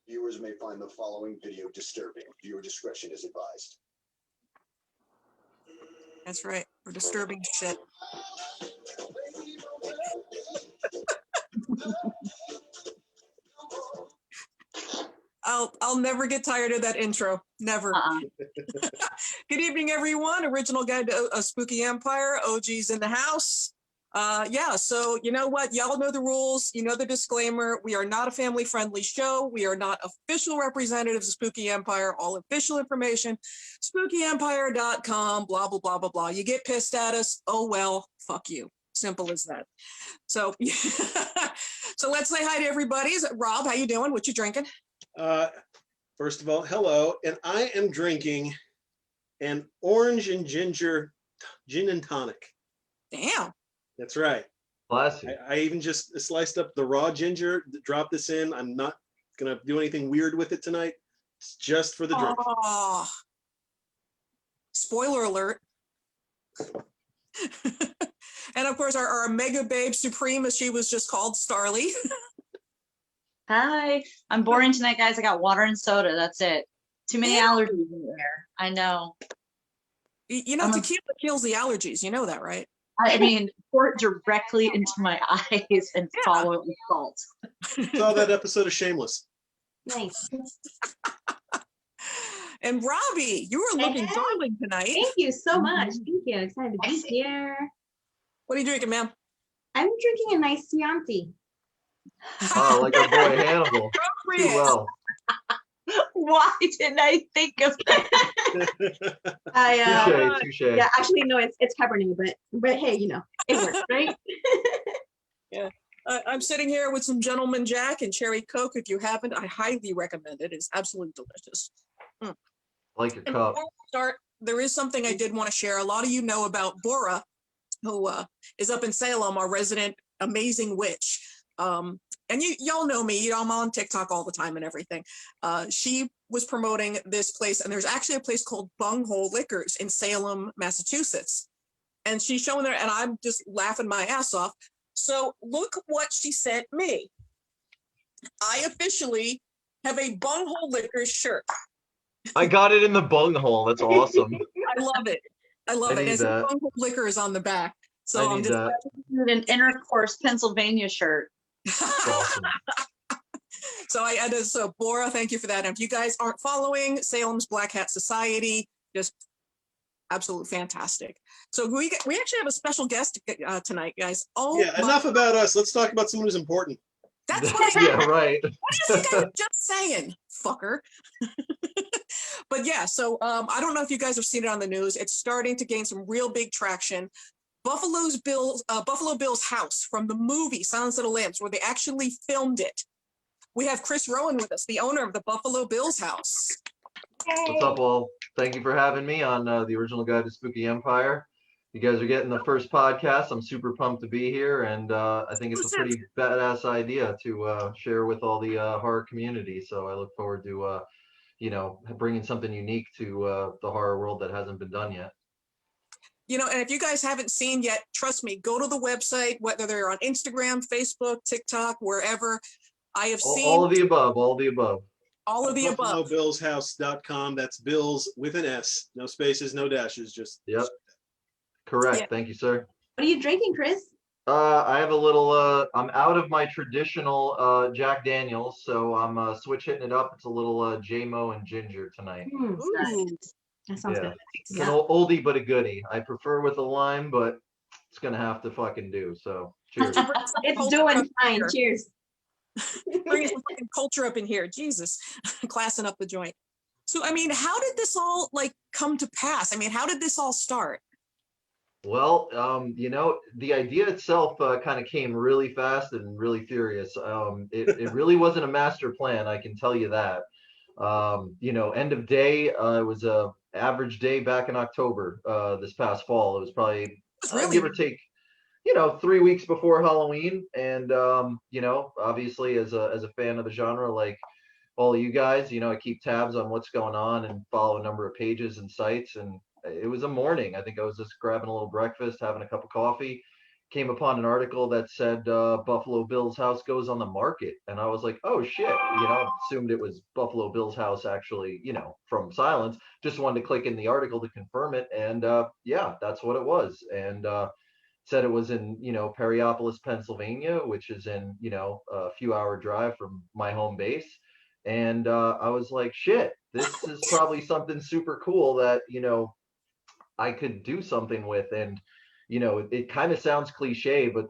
Viewers may find the following video disturbing. Viewer discretion is advised. That's right. We're disturbing shit. I'll never get tired of that intro. Never. Good evening, everyone. Original Guide to a Spooky Empire. OG's in the house. Yeah, so you know what? Y'all know the rules. You know the disclaimer. We are not a family-friendly show. We are not official representatives of Spooky Empire. All official information, spookyempire.com, blah, blah, blah, blah, blah. You get pissed at us, oh well, fuck you. Simple as that. So, so let's say hi to everybody. Rob, how you doing? What you drinking? First of all, hello. And I am drinking an orange and ginger gin and tonic. Damn. That's right. Classy. I even just sliced up the raw ginger, dropped this in. I'm not going to do anything weird with it tonight. It's just for the drink. Oh, spoiler alert. And of course, our mega babe supreme, as she was just called, Starly. Hi, I'm boring tonight, guys. I got water and soda. That's it. Too many allergies in the air. I know. You know, tequila kills the allergies. You know that, right? I mean, pour it directly into my eyes and follow it with salt. Saw that episode of Shameless. Nice. And Robbie, you were looking darling tonight. Thank you so much. Thank you. Excited to be here. What are you drinking, ma'am? I'm drinking a nice Chianti. Oh, like our boy Hannibal. Too well. Why didn't I think of that? Touche. Yeah, actually, no, it's Cabernet, but hey, you know, it works, right? Yeah. I'm sitting here with some Gentleman Jack and Cherry Coke. If you haven't, I highly recommend it. It's absolutely delicious. Like your And cup. before we start, there is something I did want to share. A lot of you know about Bora, who is up in Salem, our resident amazing witch. And y'all know me, I'm on TikTok all the time and everything. She was promoting this place, and there's actually a place called Bunghole Liquors in Salem, Massachusetts. And she's showing there, and I'm just laughing my ass off. So look what she sent me. I officially have a Bunghole Liquors shirt. I got it in the bunghole. That's awesome. I love it. I love it. It's a Bunghole Liquors on the back. So I'm just an Intercourse Pennsylvania shirt. Awesome. So Bora, thank you for that. And if you guys aren't following Salem's Black Hat Society, just absolutely fantastic. So we actually have a special guest tonight, guys. Oh yeah, enough about us. Let's talk about someone who's important. That's what yeah, right. What is this guy just saying, fucker? But yeah, so I don't know if you guys have seen it on the news. It's starting to gain some real big traction. Buffalo Bill's house from the movie Silence of the Lambs, where they actually filmed it. We have Chris Rowan with us, the owner of the Buffalo Bill's house. What's up, all? Thank you for having me on the Original Guide to Spooky Empire. You guys are getting the first podcast. I'm super pumped to be here, and I think it's a pretty badass idea to share with all the horror community. So I look forward to, bringing something unique to the horror world that hasn't been done yet. And if you guys haven't seen yet, trust me, go to the website, whether they're on Instagram, Facebook, TikTok, wherever. I have seen all of the above. All of the above. All of the above. BuffaloBillsHouse.com. That's Bills with an S. No spaces, no dashes. Just yep. Correct. Yeah. Thank you, sir. What are you drinking, Chris? I have a little. I'm out of my traditional Jack Daniels, so I'm switch hitting it up. It's a little JMO and ginger tonight. Nice. That sounds good. It's an oldie but a goodie. I prefer with a lime, but it's gonna have to fucking do. So cheers. It's doing fine. Cheers. Bringing some fucking culture up in here. Jesus. Classing up the joint. So, I mean, how did this all come to pass? I mean, how did this all start? Well, the idea itself kind of came really fast and really furious. It really wasn't a master plan, I can tell you that. End of day, it was a average day back in October, this past fall. It was probably give or take, 3 weeks before Halloween. And obviously as a fan of the genre, like all of you guys, I keep tabs on what's going on and follow a number of pages and sites. And it was a morning. I think I was just grabbing a little breakfast, having a cup of coffee, came upon an article that said Buffalo Bill's house goes on the market, and I was like, oh shit, assumed it was Buffalo Bill's house actually, from silence. Just wanted to click in the article to confirm it, and yeah, that's what it was. And said it was in Perryopolis, Pennsylvania, which is in a few hour drive from my home base. And I was like, shit, this is probably something super cool that I could do something with. And it kind of sounds cliche, but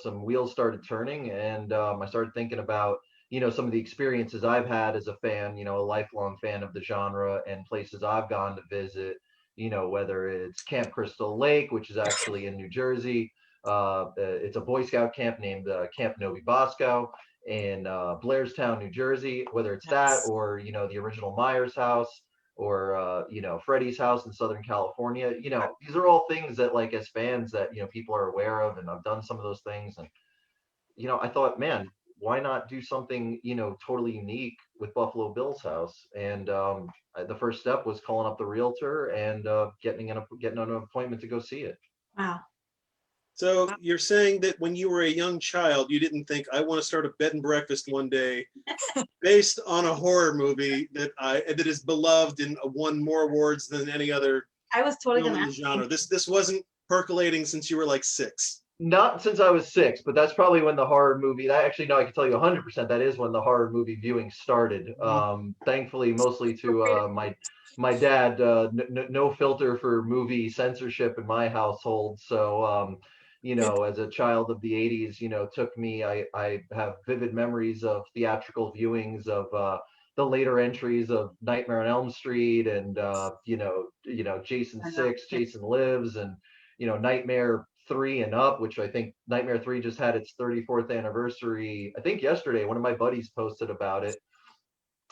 some wheels started turning, and I started thinking about some of the experiences I've had as a fan, a lifelong fan of the genre, and places I've gone to visit, whether it's Camp Crystal Lake, which is actually in New Jersey. It's a Boy Scout camp named Camp Novi Bosco in Blairstown, New Jersey, whether it's that or the original Myers house, or Freddie's house in Southern California. These are all things that, like, as fans, that people are aware of, and I've done some of those things. And I thought, man, why not do something totally unique with Buffalo Bill's house? And the first step was calling up the realtor and getting an appointment to go see it. Wow. So you're saying that when you were a young child, you didn't think, I want to start a bed and breakfast one day based on a horror movie that is beloved and won more awards than any other I was totally film gonna in the ask. genre. This wasn't percolating since you were like 6. Not since I was 6, but that's probably when the horror movie, I can tell you 100% that is when the horror movie viewing started. Thankfully, mostly to my dad, no filter for movie censorship in my household. So, as a child of the 80s, took me, I have vivid memories of theatrical viewings of the later entries of Nightmare on Elm Street, and Jason 6, Jason Lives, and Nightmare 3 and up, which I think Nightmare 3 just had its 34th anniversary. I think yesterday, one of my buddies posted about it.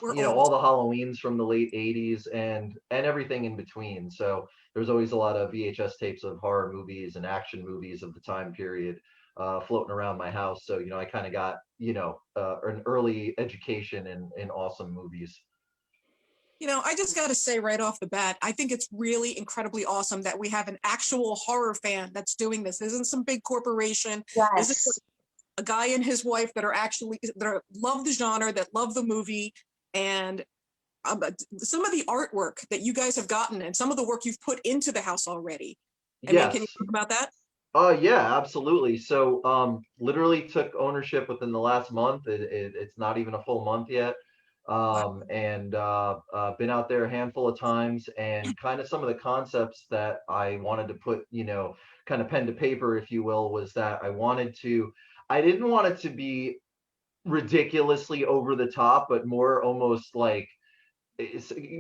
All the Halloweens from the late 80s and everything in between. So there's always a lot of VHS tapes of horror movies and action movies of the time period floating around my house. So, I kind of got, an early education in awesome movies. I just got to say right off the bat, I think it's really incredibly awesome that we have an actual horror fan that's doing this. This isn't some big corporation. This Yes. is a guy and his wife that love the genre, that love the movie. And some of the artwork that you guys have gotten and some of the work you've put into the house already. I mean, can you talk about that? Yeah, absolutely. So literally took ownership within the last month. It's not even a full month yet. And been out there a handful of times, and kind of some of the concepts that I wanted to put, kind of pen to paper, if you will, was that I didn't want it to be ridiculously over the top, but more almost like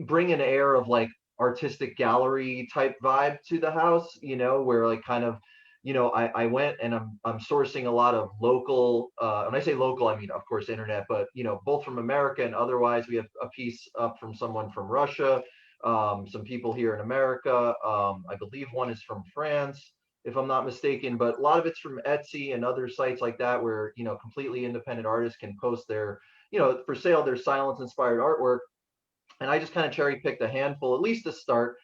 bring an air of like artistic gallery type vibe to the house, where like kind of, I went and I'm sourcing a lot of local, when I say local, I mean, of course, internet, but, both from America and otherwise. We have a piece up from someone from Russia, some people here in America. I believe one is from France, if I'm not mistaken, but a lot of it's from Etsy and other sites like that, where, completely independent artists can post their, for sale, their silence inspired artwork. And I just kind of cherry picked a handful, at least to start.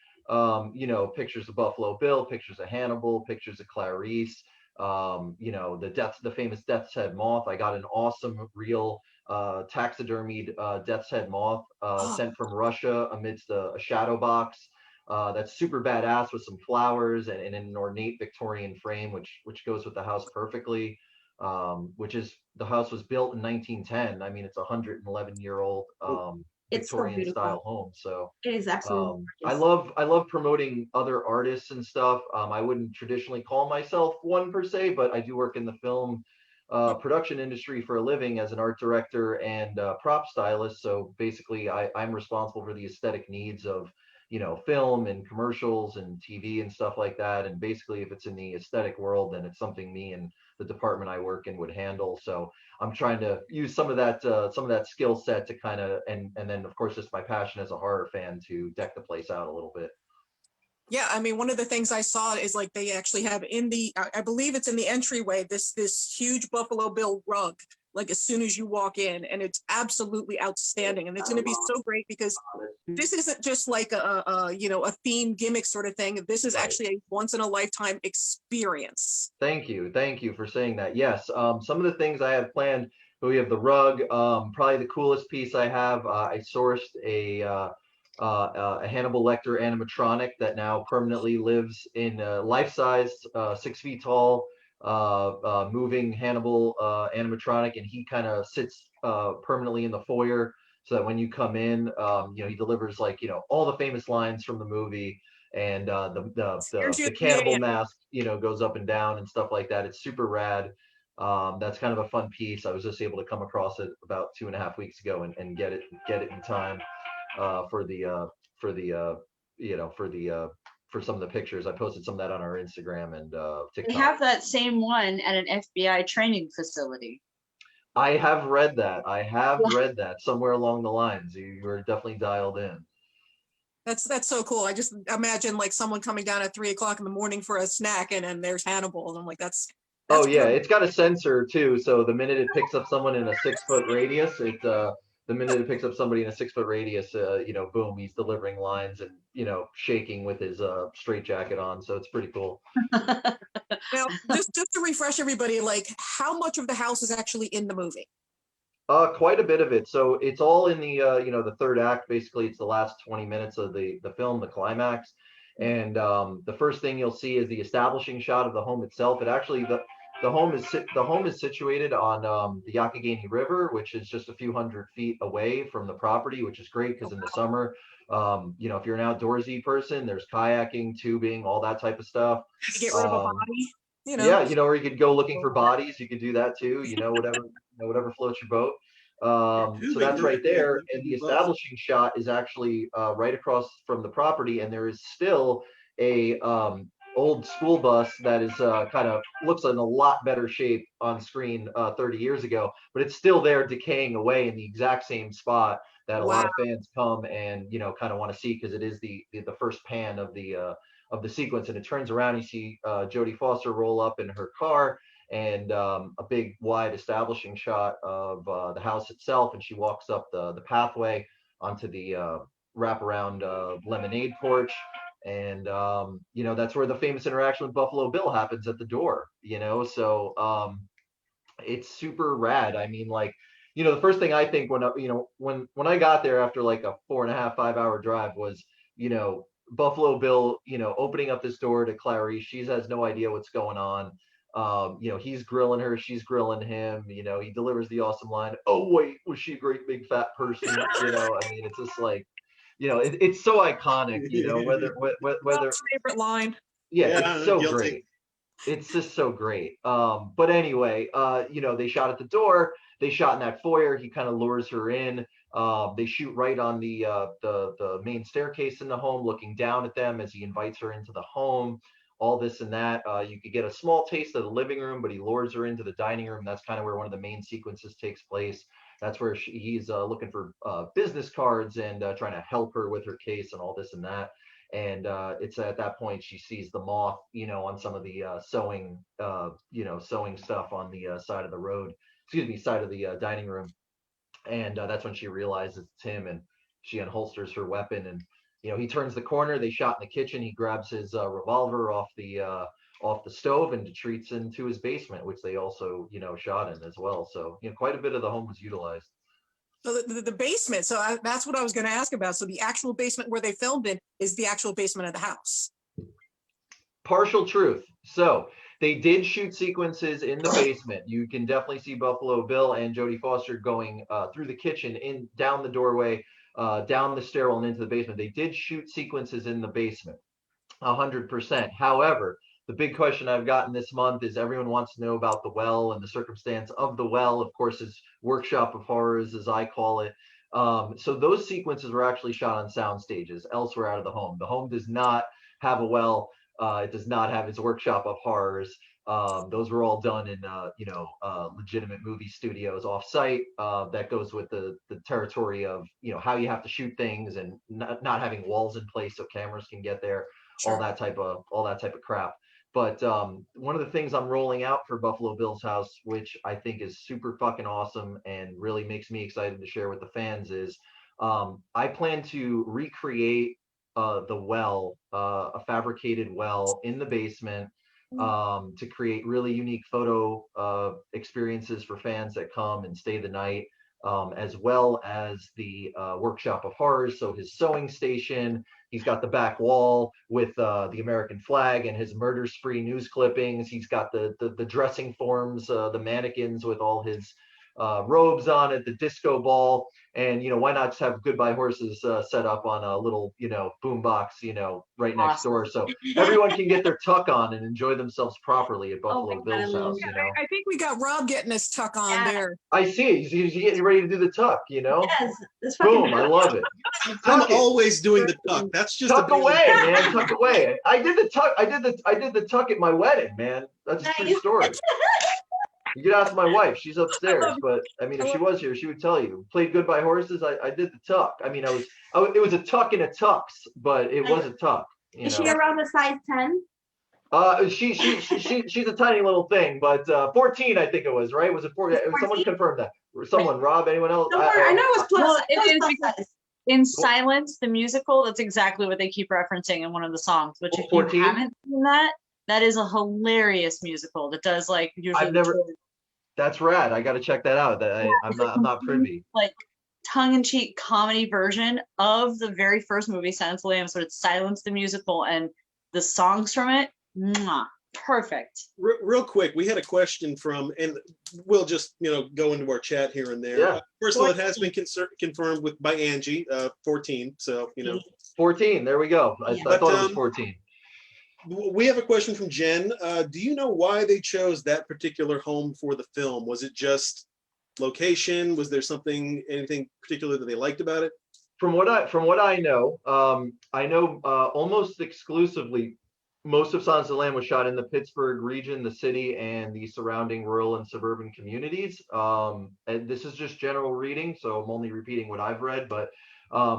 Pictures of Buffalo Bill, pictures of Hannibal, pictures of Clarice, the famous Death's Head moth. I got an awesome real taxidermied Death's Head moth sent from Russia amidst a shadow box. That's super badass with some flowers and an ornate Victorian frame, which goes with the house perfectly. The house was built in 1910. I mean, it's a 111-year-old It's so Victorian beautiful. style home. So It is absolutely I love promoting other artists and stuff. I wouldn't traditionally call myself one per se, but I do work in the film production industry for a living as an art director and prop stylist. So basically, I'm responsible for the aesthetic needs of film and commercials and TV and stuff like that. And basically, if it's in the aesthetic world, then it's something me and the department I work in would handle. So I'm trying to use some of that skill set to kind of, and then of course just my passion as a horror fan to deck the place out a little bit. Yeah, I mean, one of the things I saw is like they actually have I believe it's in the entryway, this huge Buffalo Bill rug like as soon as you walk in, and it's absolutely outstanding. And it's going to be so great because this isn't just like a theme gimmick sort of thing. This is Right. actually a once in a lifetime experience. Thank you for saying that. Yes, some of the things I have planned. We have the rug. Probably the coolest piece I have. I sourced a Hannibal Lecter animatronic that now permanently lives in life-size, 6 feet tall, moving Hannibal animatronic, and he kind of sits permanently in the foyer, so that when you come in, he delivers like all the famous lines from the movie, and Here's the your cannibal PA. mask goes up and down and stuff like that. It's super rad. That's kind of a fun piece. I was just able to come across it about 2.5 weeks ago and get it in time for the for some of the pictures. I posted some of that on our Instagram and They TikTok. have that same one at an FBI training facility. I have read that. Read that somewhere along the lines. You were definitely dialed in. That's so cool. I just imagine like someone coming down at 3 o'clock in the morning for a snack, and then there's Hannibal, and I'm like, that's Oh yeah, perfect. it's got a sensor too. So the minute it picks up someone in a 6 foot radius, the minute it picks up somebody in a 6 foot radius, boom, he's delivering lines and shaking with his straight jacket on. So it's pretty cool. Now, just to refresh everybody, like how much of the house is actually in the movie? Quite a bit of it. So it's all in the the third act. Basically, it's the last 20 minutes of the film, the climax. And the first thing you'll see is the establishing shot of the home itself. It actually the home is situated on the Yakagani River, which is just a few hundred feet away from the property, which is great because in the summer, if you're an outdoorsy person, there's kayaking, tubing, all that type of stuff. To get rid of a body, Yeah, or you could go looking for bodies. You could do that too. Whatever floats your boat. So that's right there. And the establishing shot is actually right across from the property, and there is still a old school bus that is kind of looks in a lot better shape on screen 30 years ago, but it's still there decaying away in the exact same spot that a lot of fans come and kind of want to see, because it is the first pan of the sequence, and it turns around, you see Jodie Foster roll up in her car, and a big wide establishing shot of the house itself, and she walks up the pathway onto the wraparound lemonade porch, and that's where the famous interaction with Buffalo Bill happens at the door. So it's super rad. I mean, like, the first thing I think when I got there after like a 4.5-5 hour drive was Buffalo Bill, opening up this door to Clarice. She has no idea what's going on. He's grilling her, she's grilling him. He delivers the awesome line, "Oh wait, was she a great big fat person?" I mean, it's just like, it's so iconic. Whether favorite line. Yeah, it's so guilty. great. It's just so great. But anyway, they shot at the door. They shot in that foyer. He kind of lures her in. They shoot right on the main staircase in the home, looking down at them as he invites her into the home. All this and that. You could get a small taste of the living room, but he lures her into the dining room. That's kind of where one of the main sequences takes place. That's where he's looking for business cards and trying to help her with her case and all this and that. And it's at that point she sees the moth, on some of the sewing stuff on the side of the road, side of the dining room. And that's when she realizes it's him, and she unholsters her weapon, and he turns the corner. They shot in the kitchen. He grabs his revolver off the stove and retreats into his basement, which they also shot in as well. So quite a bit of the home was utilized. So the basement. So that's what I was going to ask about. So the actual basement where they filmed it is the actual basement of the house. Partial truth. So they did shoot sequences in the basement. You can definitely see Buffalo Bill and Jodie Foster going through the kitchen, down the doorway, down the stairwell, and into the basement. They did shoot sequences in the basement, 100%. However, the big question I've gotten this month is everyone wants to know about the well and the circumstance of the well. Of course, is workshop of horrors, as I call it. So those sequences were actually shot on sound stages elsewhere out of the home. The home does not have a well. It does not have its workshop of horrors. Those were all done in legitimate movie studios off-site. That goes with the territory of how you have to shoot things and not having walls in place so cameras can get there. Sure. All that type of crap. But one of the things I'm rolling out for Buffalo Bills House, which I think is super fucking awesome and really makes me excited to share with the fans, is I plan to recreate the well, a fabricated well in the basement, to create really unique photo experiences for fans that come and stay the night, as well as the workshop of horrors. So his sewing station, he's got the back wall with the American flag and his murder spree news clippings. He's got the dressing forms, the mannequins with all his robes on it, the disco ball. And, why not just have Goodbye Horses set up on a little, boom box, right next door. So everyone can get their tuck on and enjoy themselves properly at Buffalo Bills House, I think we got Rob getting his tuck on there. I see. He's getting ready to do the tuck, Yes, that's Boom, I love it. I'm Tuck it. always doing the tuck. That's just Tuck a basic- away, man. Tuck away. I did the tuck. I did the tuck at my wedding, man. That's a true Nice. story. You could ask my wife. She's upstairs, but I mean, if she was here, she would tell you. Played Goodbye Horses. I did the tuck. I mean, it was a tuck in a tux, but it was a tuck. Is she around the size 10? She's a tiny little thing, but 14, I think it was, right? Was it 14? Someone confirm that. Someone, Rob, anyone else? Don't worry, I know it was plus. Well, it was it is plus because- size. In Silence, the musical, that's exactly what they keep referencing in one of the songs, which if 14? you haven't seen that is a hilarious musical that does like usually That's rad. I got to check that out. I'm not privy. like tongue-in-cheek comedy version of the very first movie, Silence of the Lambs, but it's Silence the musical, and the songs from it, mwah, perfect. Real quick, we had a question from, and we'll just go into our chat here and there. Yeah. First of all, it has been confirmed by Angie, 14. So 14. There we go. I Yeah. thought it was 14. we have a question from Jen. Do you know why they chose that particular home for the film? Was it just location? Was there anything particular that they liked about it? From what I know, almost exclusively, most of Silence of the Lamb was shot in the Pittsburgh region, the city, and the surrounding rural and suburban communities. And this is just general reading, so I'm only repeating what I've read, but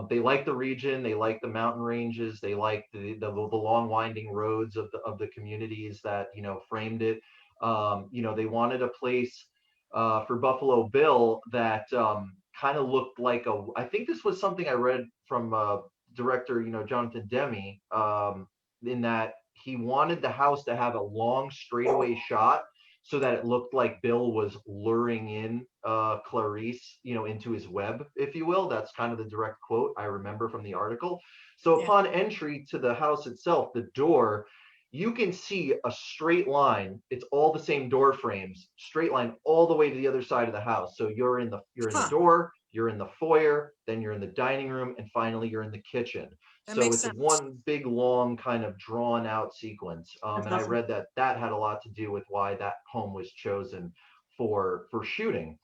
they like the region, they like the mountain ranges, they like the long winding roads of the communities that framed it. They wanted a place for Buffalo Bill that kind of looked like I think this was something I read from director Jonathan Demme, in that he wanted the house to have a long straightaway shot so that it looked like Bill was luring in Clarice, into his web, if you will. That's kind of the direct quote I remember from the article. So upon entry to the house itself, the door, you can see a straight line. It's all the same door frames, straight line all the way to the other side of the house. So you're in the door, you're in the foyer, then you're in the dining room, and finally you're in the kitchen. So it's sense. one big, long, kind of drawn out sequence. And I read that had a lot to do with why that home was chosen for shooting.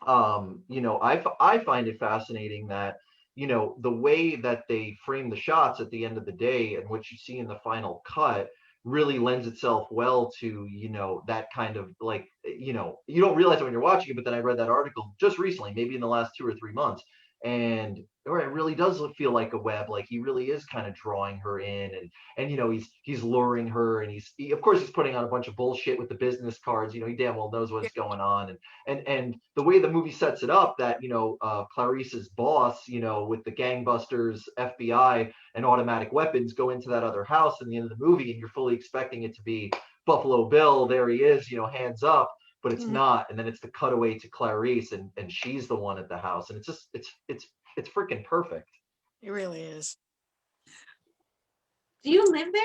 I find it fascinating that, the way that they frame the shots at the end of the day and what you see in the final cut really lends itself well to, that kind of like, you don't realize it when you're watching it, but then I read that article just recently, maybe in the last 2 or 3 months. And it really does feel like a web, like he really is kind of drawing her in, and he's luring her, and of course he's putting on a bunch of bullshit with the business cards. He damn well knows what's going on, and the way the movie sets it up, that Clarice's boss, with the gangbusters, FBI, and automatic weapons go into that other house in the end of the movie, and you're fully expecting it to be Buffalo Bill. There he is, hands up. But it's not, and then it's the cutaway to Clarice, and she's the one at the house, and it's freaking perfect. It really is. Do you live there?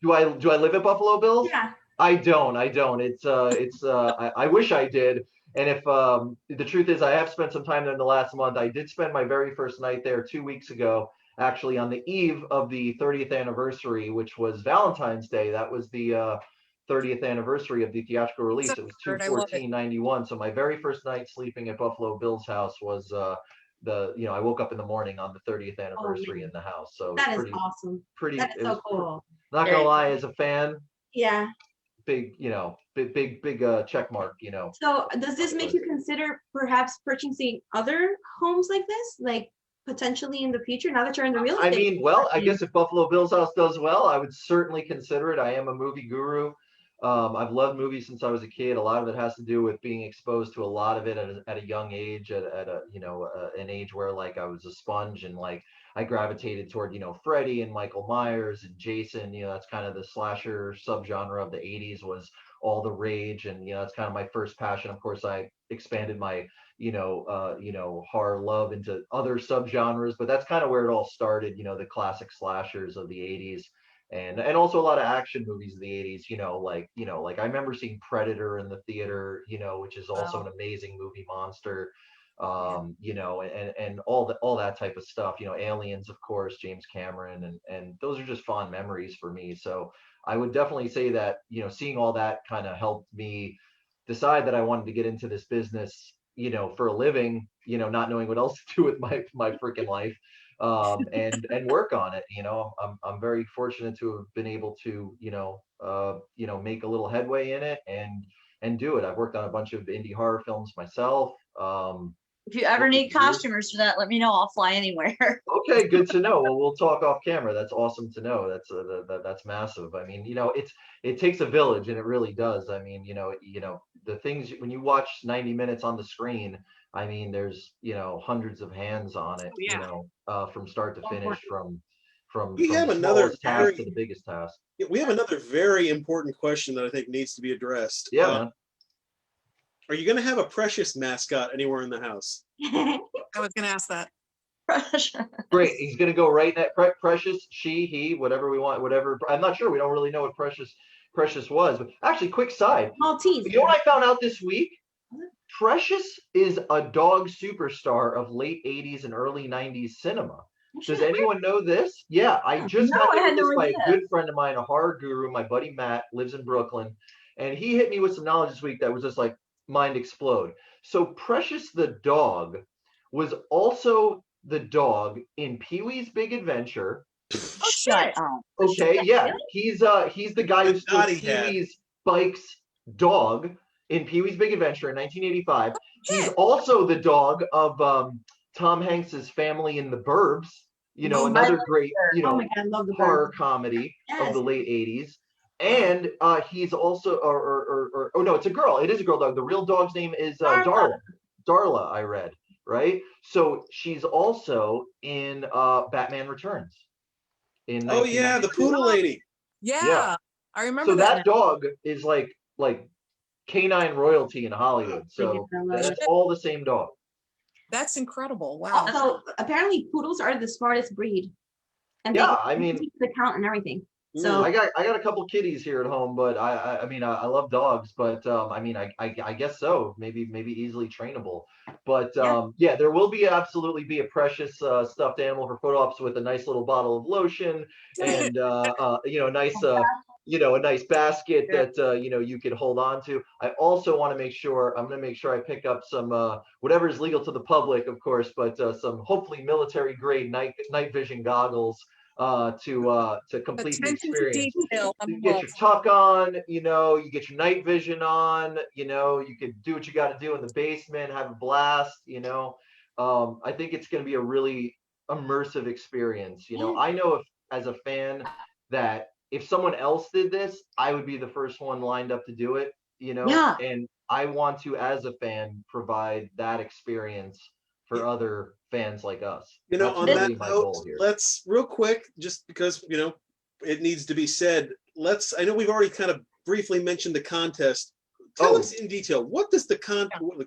Do I live at Buffalo Bills? Yeah. I don't. I wish I did. And if the truth is, I have spent some time there in the last month. I did spend my very first night there 2 weeks ago, actually on the eve of the 30th anniversary, which was Valentine's Day. That was the 30th anniversary of the theatrical release. It was 2/14/91. So my very first night sleeping at Buffalo Bill's house was I woke up in the morning on the 30th anniversary in the house. So that is awesome. That's so cool. Not gonna lie, as a fan, yeah, big check mark. So does this make you consider perhaps purchasing other homes like this, like potentially in the future now that you're in the real I estate? mean, well, I guess if Buffalo Bill's House does well, I would certainly consider it. I am a movie guru. I've loved movies since I was a kid. A lot of it has to do with being exposed to a lot of it at a young age, at a an age where like I was a sponge and like I gravitated toward Freddy and Michael Myers and Jason. That's kind of the slasher subgenre of the '80s was all the rage, and it's kind of my first passion. Of course, I expanded my horror love into other subgenres, but that's kind of where it all started. The classic slashers of the '80s. And also a lot of action movies of the '80s, like I remember seeing Predator in the theater, which is also Wow. an amazing movie monster, and all that type of stuff, Aliens, of course, James Cameron, and those are just fond memories for me. So I would definitely say that, seeing all that kind of helped me decide that I wanted to get into this business, for a living, not knowing what else to do with my freaking life, and work on it. I'm very fortunate to have been able to, make a little headway in it and do it. I've worked on a bunch of indie horror films myself. If you ever over need the years. costumers for that, let me know. I'll fly anywhere. Okay, good to know. Well, we'll talk off camera. That's awesome to know. That's massive. I mean, it takes a village, and it really does. I mean, the things when you watch 90 minutes on the screen, I mean, there's hundreds of hands on it. Yeah. From start to finish, from We have the another smallest task very to the biggest task. we have another very important question that I think needs to be addressed. Yeah, man. Are you going to have a Precious mascot anywhere in the house? I was going to ask that. Great. He's gonna go right next. Precious, she, he, whatever we want, whatever. I'm not sure. We don't really know what Precious was. But actually, quick side. Maltese. You know what I found out this week? Precious is a dog superstar of late '80s and early '90s cinema. Does anyone know this? Yeah, I just No, got I had into this no by a idea. good friend of mine, a horror guru. My buddy Matt lives in Brooklyn, and he hit me with some knowledge this week that was just like mind explode. So Precious the dog was also the dog in Pee-wee's Big Adventure. Oh, Shut shit. up. Okay, yeah, he's the guy who stole naughty hat. Pee-wee's Spike's dog in Pee-wee's Big Adventure in 1985. He's shit. also the dog of Tom Hanks's Family in the Burbs. Oh, Another great Oh my God, I love the horror bird. comedy of Yes. the late '80s. And he's also, or oh no, it's a girl. It is a girl dog. The real dog's name is Darla. Darla, I read, right? So she's also in Batman Returns. Oh yeah, the poodle lady. Yeah, Yeah. I remember So that. that dog is like canine royalty in Hollywood. So I love that's it. all the same dog. That's incredible. Wow. Also, apparently poodles are the smartest breed. And Yeah, they I mean, keep the count and everything. So I got a couple kitties here at home, but I mean I love dogs, but I mean I guess so, maybe easily trainable, but yeah, there will absolutely be a Precious stuffed animal for photo ops with a nice little bottle of lotion and a nice basket that you could hold on to. I also want to make sure I pick up some whatever is legal to the public, of course, but some hopefully military grade night vision goggles to complete the Attention to experience. detail. You get your tuck on, you get your night vision on, you could do what you got to do in the basement, have a blast, I think it's going to be a really immersive experience. I know if as a fan that if someone else did this, I would be the first one lined up to do it, Yeah. and I want to, as a fan, provide that experience for other fans like us. That's On really that my note, goal here. let's real quick, just because it needs to be said. I know we've already kind of briefly mentioned the contest. Tell us in detail, what does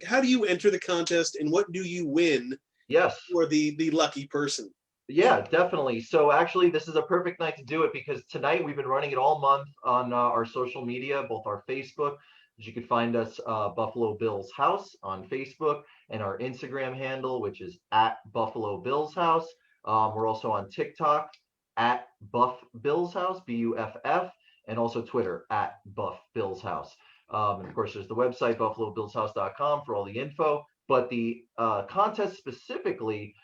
how do you enter the contest, and what do you win? Yes. For the lucky person. Yeah, definitely. So actually, this is a perfect night to do it because tonight we've been running it all month on our social media, both our Facebook, as you can find us Buffalo Bills House on Facebook, and our Instagram handle, which is at Buffalo Bills House. We're also on TikTok at Buff Bills House, BUFF, and also Twitter at Buff Bills House. And of course, there's the website, buffalobillshouse.com, for all the info. But the contest specifically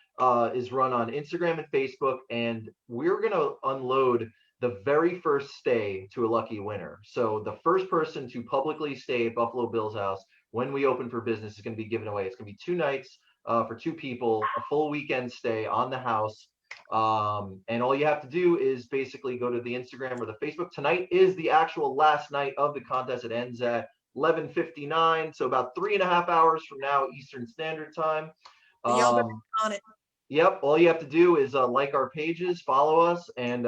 is run on Instagram and Facebook, and we're going to unload the very first stay to a lucky winner. So the first person to publicly stay at Buffalo Bills House when we open for business is going to be given away. It's going to be 2 nights for 2 people, a full weekend stay on the house. And all you have to do is basically go to the Instagram or the Facebook. Tonight is the actual last night of the contest. It ends at 11:59, so about 3.5 hours from now, Eastern Standard Time. Y'all better be on it. Yep, all you have to do is like our pages, follow us, and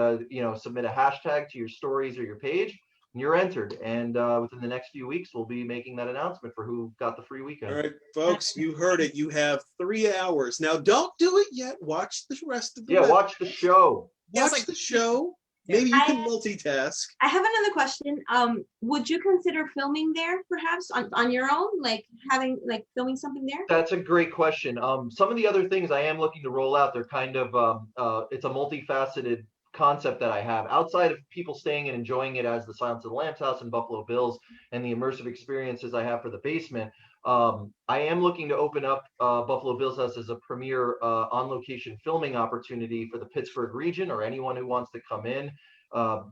submit a hashtag to your stories or your page, and you're entered. And within the next few weeks, we'll be making that announcement for who got the free weekend. All right, folks, you heard it. You have 3 hours. Now, don't do it yet. Watch the rest of the Watch the show. Watch the show. Maybe you can multitask. I have another question. Would you consider filming there perhaps on your own, like filming something there? That's a great question. Some of the other things I am looking to roll out, they're kind of it's a multifaceted concept that I have outside of people staying and enjoying it as the Silence of the Lambs house and Buffalo Bills and the immersive experiences I have for the basement. I am looking to open up Buffalo Bills house as a premier on-location filming opportunity for the Pittsburgh region or anyone who wants to come in.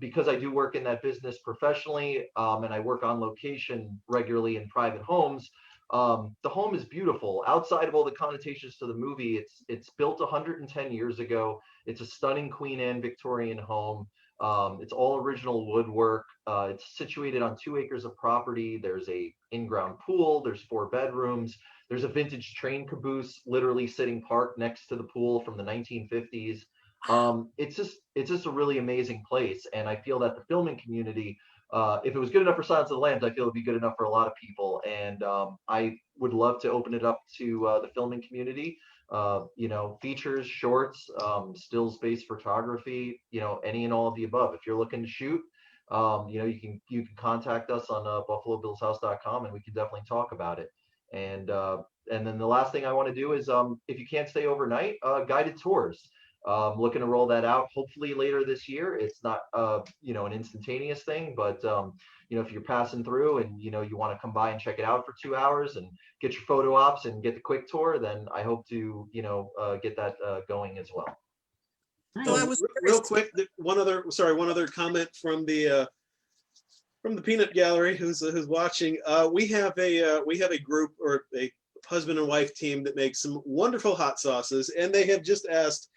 Because I do work in that business professionally, and I work on location regularly in private homes. The home is beautiful. Outside of all the connotations to the movie, it's built 110 years ago. It's a stunning Queen Anne Victorian home. It's all original woodwork. It's situated on 2 acres of property. There's a in-ground pool. There's 4 bedrooms. There's a vintage train caboose literally sitting parked next to the pool from the 1950s. It's just a really amazing place. And I feel that the filming community, if it was good enough for Silence of the Lambs, I feel it'd be good enough for a lot of people. And I would love to open it up to the filming community. Features, shorts, stills-based photography, any and all of the above. If you're looking to shoot, you can contact us on buffalobillshouse.com, and we can definitely talk about it. And then the last thing I want to do is, if you can't stay overnight, guided tours. Looking to roll that out hopefully later this year. It's not an instantaneous thing, but if you're passing through and you want to come by and check it out for 2 hours and get your photo ops and get the quick tour, then I hope to get that going as well. Real quick, one other comment from the peanut gallery who's watching. We have a group or a husband and wife team that makes some wonderful hot sauces, and they have just asked,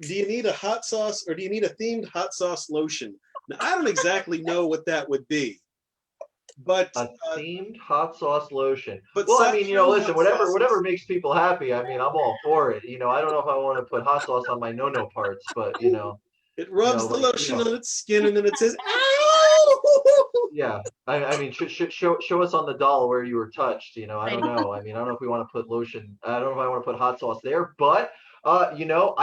do you need a hot sauce or do you need a themed hot sauce lotion? Now, I don't exactly know what that would be, but a themed hot sauce lotion. But well, I mean, listen, whatever makes people happy. I mean, I'm all for it. I don't know if I want to put hot sauce on my no parts, but it rubs the lotion on its skin and then it says, "Ow!" Yeah, I mean, show us on the doll where you were touched. I don't know. I mean, I don't know if we want to put lotion. I don't know if I want to put hot sauce there, but. I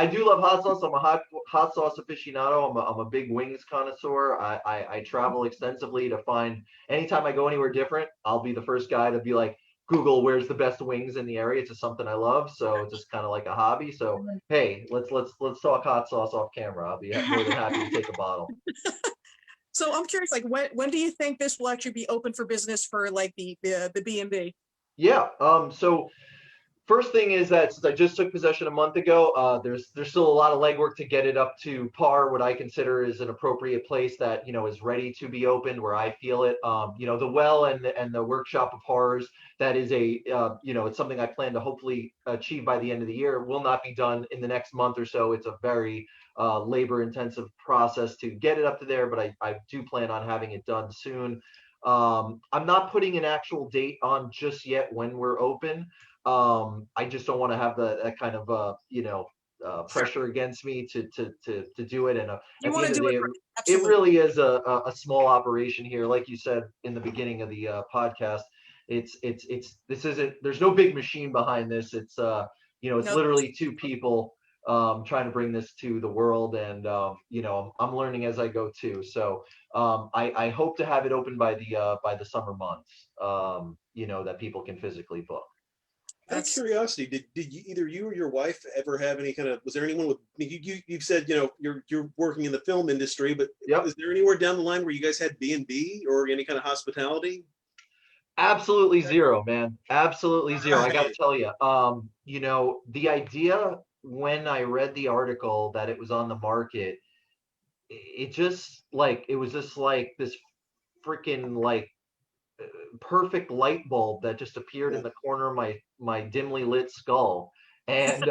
do love hot sauce. I'm a hot sauce aficionado. I'm a big wings connoisseur. I travel extensively to find. Anytime I go anywhere different, I'll be the first guy to be like, Google where's the best wings in the area. It's just something I love, so it's just kind of like a hobby. So hey, let's talk hot sauce off camera. I'll be more than happy to take a bottle. So I'm curious, like when do you think this will actually be open for business for like the B&B? Yeah. So. First thing is that since I just took possession a month ago, there's still a lot of legwork to get it up to par, what I consider is an appropriate place that, is ready to be opened where I feel it. The well and the workshop of horrors, that is it's something I plan to hopefully achieve by the end of the year. It will not be done in the next month or so. It's a very labor intensive process to get it up to there, but I do plan on having it done soon. I'm not putting an actual date on just yet when we're open. I just don't want to have that kind of pressure against me to do it. And at the end of the day, it really is a small operation here. Like you said in the beginning of the podcast, there's no big machine behind this. It's literally 2 people trying to bring this to the world, and I'm learning as I go too. So I hope to have it open by the summer months. That people can physically book. Out of curiosity, did either you or your wife ever have any kind of? Was there anyone with? You've said you're working in the film industry, but yep. Is there anywhere down the line where you guys had B&B or any kind of hospitality? Absolutely zero, man. Absolutely zero. I got to tell you, the idea when I read the article that it was on the market, it was just like this freaking perfect light bulb that just appeared in the corner of my dimly lit skull. And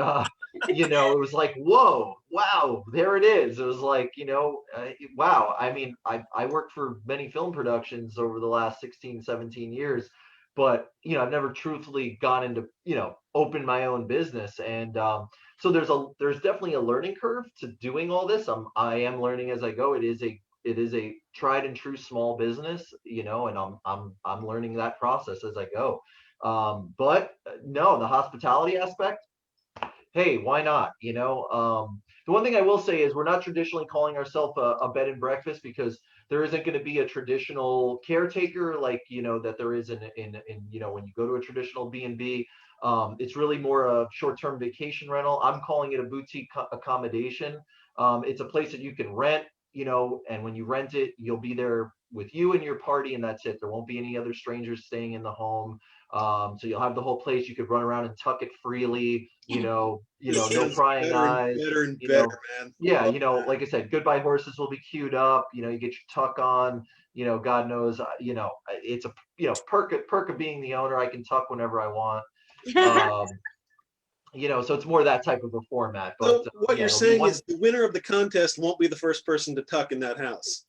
it was like, whoa, wow, there it is. It was like, wow. I mean, I worked for many film productions over the last 16, 17 years, but I've never truthfully gone into, open my own business. And so there's definitely a learning curve to doing all this. I am learning as I go. It is a tried and true small business, and I'm learning that process as I go. But no, the hospitality aspect, hey, why not? The one thing I will say is we're not traditionally calling ourselves a bed and breakfast, because there isn't going to be a traditional caretaker like that there is in when you go to a traditional B&B. It's really more a short-term vacation rental. I'm calling it a boutique accommodation. It's a place that you can rent, and when you rent it, you'll be there with you and your party, and that's it. There won't be any other strangers staying in the home. So you'll have the whole place. You could run around and tuck it freely, no prying eyes. Better and better, man. Yeah, like I said, goodbye horses will be queued up. You get your tuck on. God knows, it's a perk of being the owner. I can tuck whenever I want. So it's more that type of a format. But so what you're saying is the winner of the contest won't be the first person to tuck in that house.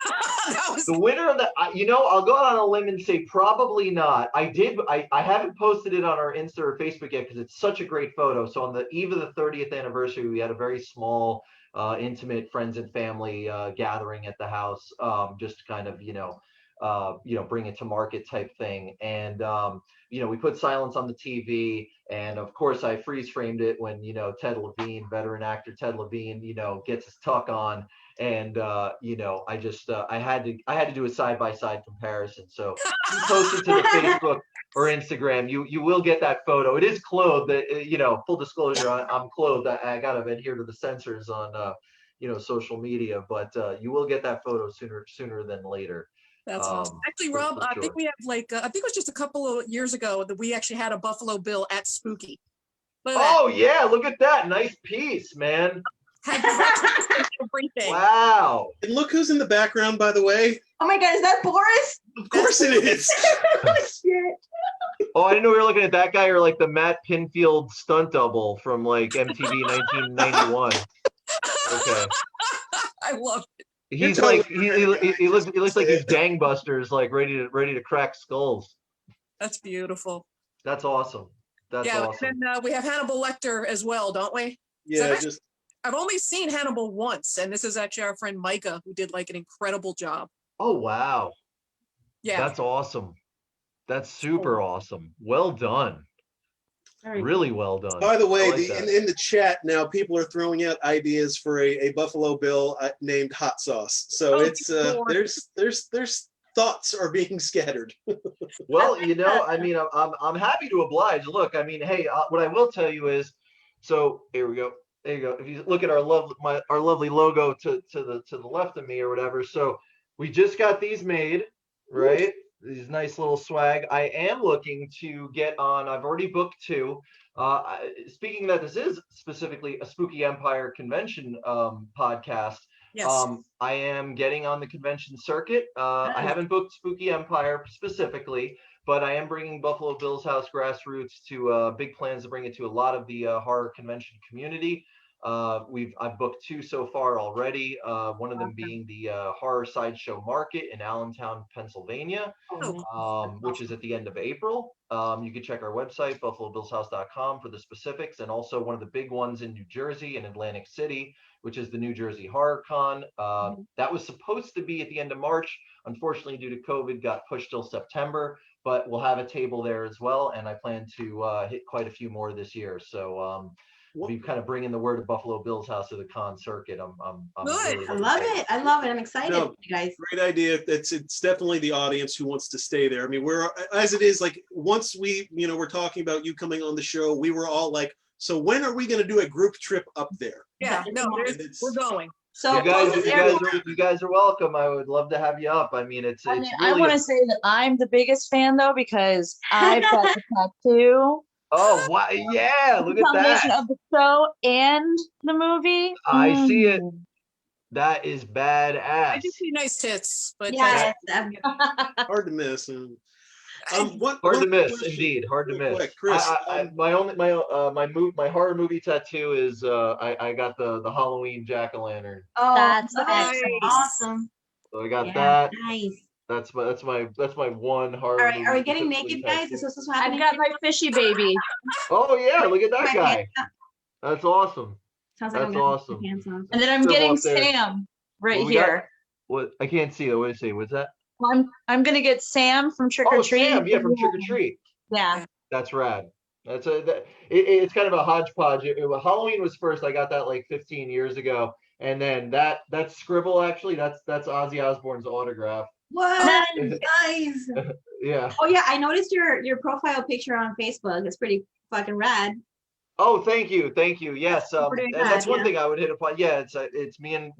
The winner of the, I'll go out on a limb and say probably not. I haven't posted it on our Insta or Facebook yet because it's such a great photo. So on the eve of the 30th anniversary, we had a very small, intimate friends and family gathering at the house, just to kind of, bring it to market type thing. And, we put silence on the TV, and of course I freeze framed it when, Ted Levine, veteran actor Ted Levine, gets his tuck on. And, I just, I had to do a side-by-side comparison. So you post it to the Facebook or Instagram, you will get that photo. It is clothed, full disclosure, I'm clothed. I got to adhere to the censors on, social media, but you will get that photo sooner than later. That's awesome. Actually, Rob, I think we have I think it was just a couple of years ago that we actually had a Buffalo Bill at Spooky. Yeah, look at that. Nice piece, man. Everything. Wow. And look who's in the background, by the way. Oh my God, is that Boris? Of course it is. Oh shit. Oh, I didn't know we were looking at that guy or like the Matt Pinfield stunt double from like MTV 1991. Okay. I love it. He's like he looks like he's gangbusters, like ready to crack skulls. That's beautiful. That's awesome. That's awesome. And then we have Hannibal Lecter as well, don't we? Yeah, I've only seen Hannibal once, and this is actually our friend Micah who did like an incredible job. Oh wow. Yeah. That's awesome. That's super awesome. Well done. Really well done. By the way, like in the chat now, people are throwing out ideas for a Buffalo Bill named Hot Sauce. So there's thoughts are being scattered. Well, I mean, I'm happy to oblige. Look, I mean, hey, what I will tell you is, so here we go. There you go. If you look at our lovely logo to the left of me or whatever. So we just got these made, right? These nice little swag. I am looking to get on. I've already booked 2. Speaking that this is specifically a Spooky Empire convention podcast. Yes. I am getting on the convention circuit. I haven't booked Spooky Empire specifically, but I am bringing Buffalo Bill's House Grassroots to big plans to bring it to a lot of the horror convention community. I've booked 2 so far already. One of them being the Horror Sideshow Market in Allentown, Pennsylvania, which is at the end of April. You can check our website, buffalobillshouse.com, for the specifics, and also one of the big ones in New Jersey and Atlantic City, which is the New Jersey Horror Con. That was supposed to be at the end of March. Unfortunately, due to COVID, got pushed till September, but we'll have a table there as well, and I plan to hit quite a few more this year. So we kind of bringing the word of Buffalo Bill's House to the con circuit. I'm Good. really I love it. I love it. I'm excited, No, you guys. Great idea. It's definitely the audience who wants to stay there. I mean, we're, as it is, like, once we're talking about you coming on the show, we were all like, so when are we going to do a group trip up there? Yeah, no, we're going. So you guys are welcome. I would love to have you up. I mean, it's really I want to say that I'm the biggest fan though, because I've got the tattoo. Oh, wow. Yeah, look at Combination that. of the show and the movie. I see it. That is badass. I do see nice tits, but yeah, Hard to miss. Hard to miss, indeed. Hard to Real miss. quick, Chris, My horror movie tattoo is I got the Halloween jack-o'-lantern. Oh, That's nice. excellent. awesome. So I got Yeah, that. nice. That's my one horror All right, are we movie getting specifically naked, guys? tattoo. Is this what's I've happening? got my fishy baby. Oh yeah, look at that My guy. pants up. That's awesome. Sounds like I'm That's gonna awesome. put my pants on. And then I'm Sybil getting up there. Sam right What we got? here. What I can't see it. What did it say? What's that? I'm gonna get Sam from Trick or Oh, Treat. Sam, yeah, from Trick or Treat. Yeah. That's rad. It's kind of a hodgepodge. Halloween was first. I got that like 15 years ago, and then that scribble actually that's Ozzy Osbourne's autograph. What? Nice. Yeah. Oh yeah, I noticed your profile picture on Facebook. It's pretty fucking rad. Oh, thank you. Yes, Pretty and that's rad, one yeah. thing I would hit upon. Yeah, it's me and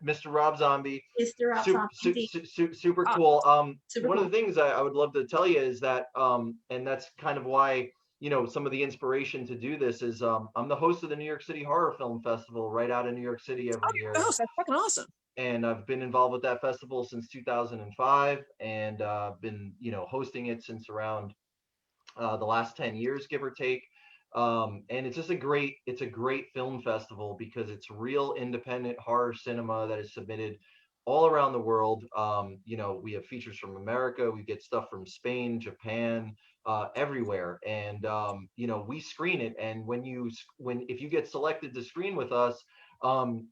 Mr. Rob Zombie. Mr. Rob Zombie. Super cool. Super One of cool. the things I would love to tell you is that, and that's kind of why, some of the inspiration to do this is, I'm the host of the New York City Horror Film Festival right out in New York City every year. Oh, that's fucking awesome. And I've been involved with that festival since 2005, and been, hosting it since around the last 10 years, give or take. And it's just a great film festival because it's real independent horror cinema that is submitted all around the world. We have features from America, we get stuff from Spain, Japan, everywhere, and we screen it. And if you get selected to screen with us,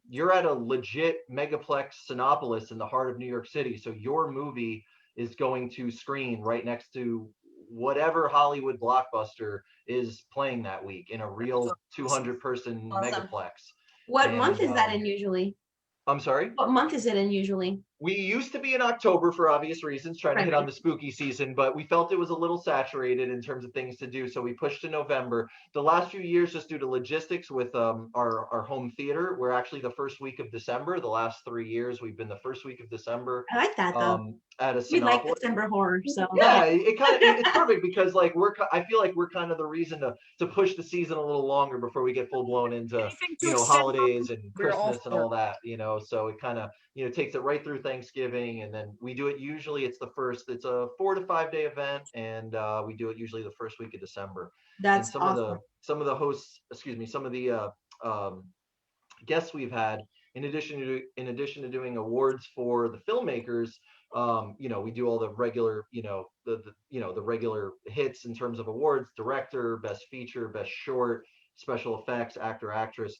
you're at a legit megaplex Cinépolis in the heart of New York City, so your movie is going to screen right next to whatever Hollywood blockbuster is playing that week in a real 200-person Awesome. megaplex. What And, month is that in usually? I'm sorry? What month is it in usually? We used to be in October for obvious reasons, trying to hit on the spooky season, but we felt it was a little saturated in terms of things to do, so we pushed to November. The last few years, just due to logistics with our home theater, we're actually the first week of December. The last 3 years, we've been the first week of December. I like that though. At a We like Cinépolis. December horror, so Yeah, it's perfect because like I feel like we're kind of the reason to push the season a little longer before we get full blown into Anything to extend holidays and we're all Christmas and for. all that, so it kind of takes it right through Thanksgiving, and then we do it usually it's a 4 to 5 day event, and we do it usually the first week of December. that's And awesome. some of the hosts, some of the guests we've had, in addition to doing awards for the filmmakers, we do all the regular, the regular hits in terms of awards: director, best feature, best short, special effects, actor, actress.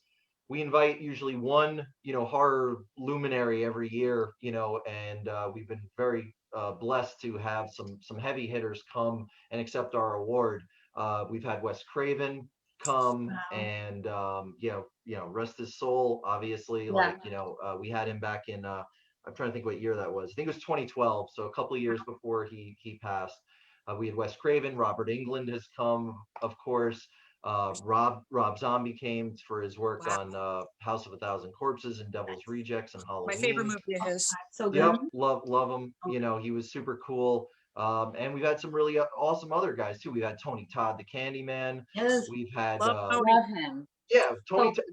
We invite usually one, horror luminary every year, and we've been very blessed to have some heavy hitters come and accept our award. We've had Wes Craven come, Wow. and rest his soul, obviously. Yeah. We had him back in I'm trying to think what year that was. I think it was 2012, so a couple of years before he passed. We had Wes Craven. Robert Englund has come, of course. Rob Zombie came for his work on House of a Thousand Corpses and Devil's Rejects and Halloween. My favorite movie of his. So good. Yep, love him. He was super cool. And we've had some really awesome other guys too. We've had Tony Todd, the Candyman. Yes. We've had Love Tony. Love him.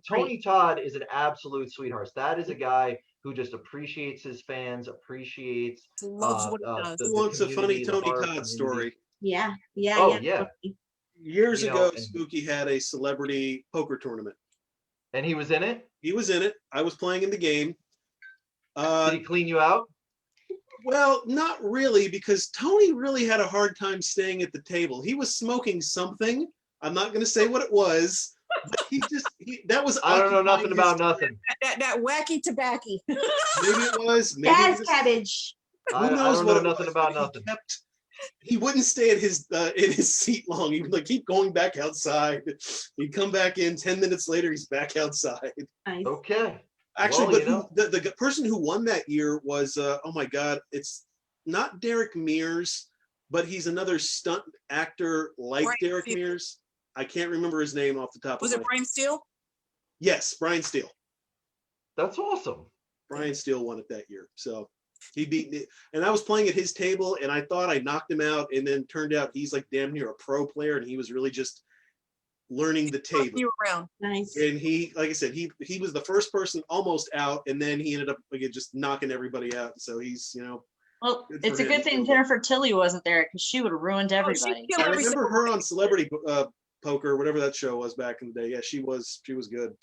Tony Todd is an absolute sweetheart. That is a guy who just appreciates his fans, appreciates Loves what he does. Who wants a funny community, the Tony horror Todd community. story? Yeah. Yeah. Oh, yeah. Years You know, ago, and- Spooky had a celebrity poker tournament. And he was in it. He was in it. I was playing in the game. Did he clean you out? Well, not really, because Tony really had a hard time staying at the table. He was smoking something. I'm not going to say what it was. But that was. I don't know occupying nothing about his- nothing. That wacky tobacco. Maybe it was. Maybe it Jazz was. cabbage. I Who knows don't what know it nothing was, about but nothing. He wouldn't stay at his in his seat long. He would keep going back outside. He'd come back in. 10 minutes later, he's back outside. Nice. Okay. Actually, Well, but the person who won that year was oh my God, it's not Derek Mears, but he's another stunt actor like Brian Derek Steele. Mears. I can't remember his name off the top Was of it my Brian Steele? Yes, Brian Steele. That's awesome. Brian Steele won it that year. So he beat me. And I was playing at his table and I thought I knocked him out. And then turned out he's like damn near a pro player. And he was really just learning the table. You were around. Nice. And he, like I said, he was the first person almost out. And then he ended up just knocking everybody out. So he's, Well, Good it's for a good him. thing Jennifer Tilly wasn't there because she would have ruined Oh, she everybody. killed I every remember single her one. on Celebrity Poker, whatever that show was back in the day. Yeah, she was good.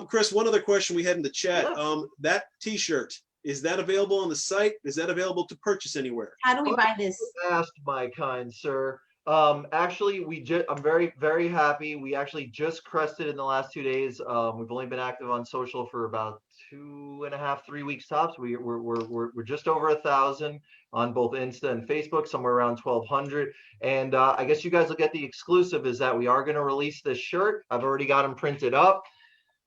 Chris, one other question we had in the chat. Yeah. That T-shirt, is that available on the site? Is that available to purchase anywhere? How do we buy this? Asked, my kind sir. Actually, I'm very, very happy. We actually just crested in the last 2 days. We've only been active on social for about 2.5, 3 weeks tops. We're just over 1,000 on both Insta and Facebook, somewhere around 1,200. And I guess you guys will get the exclusive is that we are going to release this shirt. I've already got them printed up.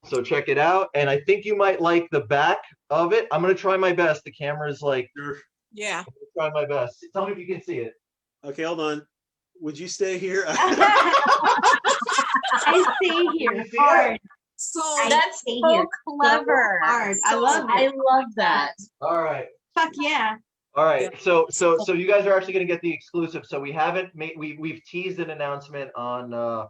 So check it out. And I think you might like the back of it. I'm going to try my best. The camera's like, Sure. Yeah. try my best. Tell me if you can see it. Okay, hold on. Would you stay here? I stay here see hard. So That's stay so here clever. hard. I So love I it. love that. All right. Fuck yeah. All right. So you guys are actually going to get the exclusive. So we haven't made, we've teased an announcement on our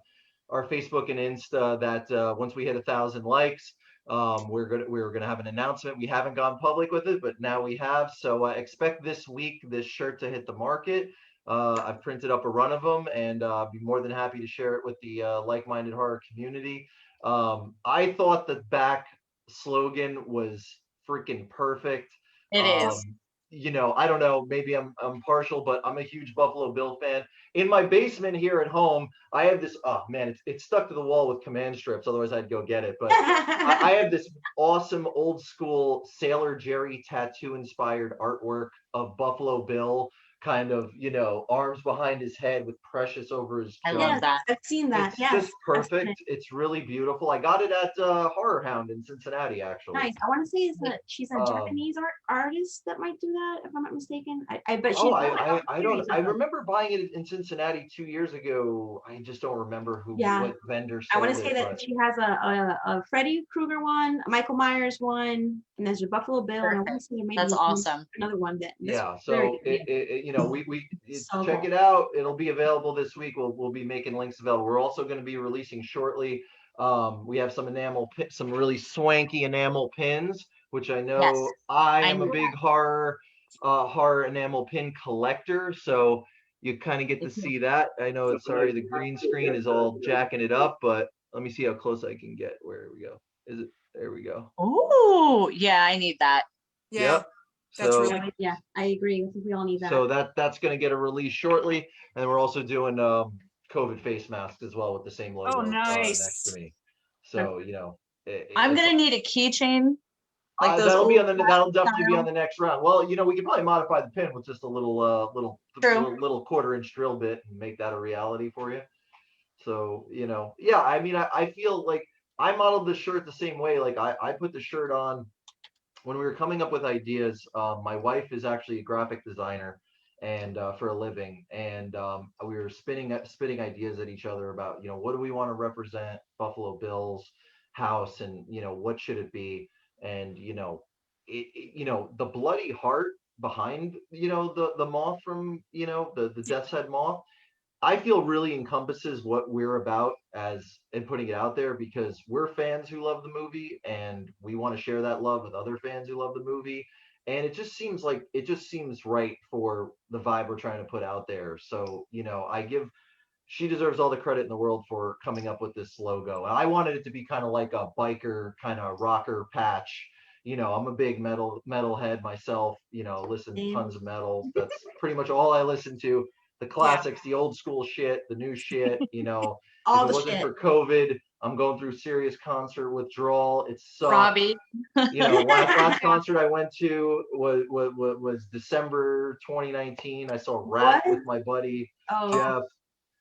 Facebook and Insta that once we hit 1,000 likes, we're gonna have an announcement. We haven't gone public with it, but now we have. So expect this week this shirt to hit the market. I've printed up a run of them, and I'll be more than happy to share it with the like-minded horror community. I thought the back slogan was freaking perfect. It is. You know, I don't know, maybe I'm partial, but I'm a huge Buffalo Bill fan. In my basement here at home, I have this, oh man, it's stuck to the wall with command strips, otherwise I'd go get it. But I have this awesome old school Sailor Jerry tattoo inspired artwork of Buffalo Bill, kind of, you know, arms behind his head with Precious over his I chest. love that. I've seen that. It's Yes. just perfect. It's really beautiful. I got it at Horror Hound in Cincinnati, actually. Nice. I want to say is that she's a Japanese artist that might do that, if I'm not mistaken. I bet she's. Oh, I don't. I remember buying it in Cincinnati 2 years ago. I just don't remember what vendor I sold want to say it, that but- she has a Freddy Krueger one, a Michael Myers one, and there's a Buffalo Bill. And I want to say there may That's be awesome. another one that. Yeah, very so good. you know, So check cool. it out. It'll be available this week. We'll be making links available. We're also going to be releasing shortly. We have some some really swanky enamel pins, which I know Yes, I I am a know big horror enamel pin collector. So you kind of get to see that. I know it's sorry the green screen is all jacking it up, but let me see how close I can get. Where we go? Is it? There we go. Ooh, yeah, I need that. yeah. Yep. That's So, really Yeah, I agree. I think we all need that. so that's going to get a release shortly, and we're also doing COVID face masks as well with the same logo nice. next to me. So you know, I'm gonna need a keychain. Like those that'll be on old that'll definitely be style. on the next round. Well, you know, we could probably modify the pin with just a little True. little 1/4-inch drill bit and make that a reality for you. So you know, yeah, I mean, I feel like I modeled the shirt the same way. Like I put the shirt on when we were coming up with ideas. My wife is actually a graphic designer and for a living, and we were spitting ideas at each other about, you know, what do we want to represent Buffalo Bill's house, and you know, what should it be, and you know, you know, the bloody heart behind, you know, the moth from, you know, the death's head moth, I feel really encompasses what we're about and putting it out there, because we're fans who love the movie and we want to share that love with other fans who love the movie. And it just seems right for the vibe we're trying to put out there. So, you know, she deserves all the credit in the world for coming up with this logo. And I wanted it to be kind of like a biker kind of rocker patch. You know, I'm a big metalhead myself, you know, listen to tons of metal. That's pretty much all I listen to. The classics, the old school shit, the new shit, you know. All if it the wasn't shit. for COVID, I'm going through serious concert withdrawal. It sucks. Robbie. You know, last concert I went to was December 2019. I saw Rat with my buddy Jeff.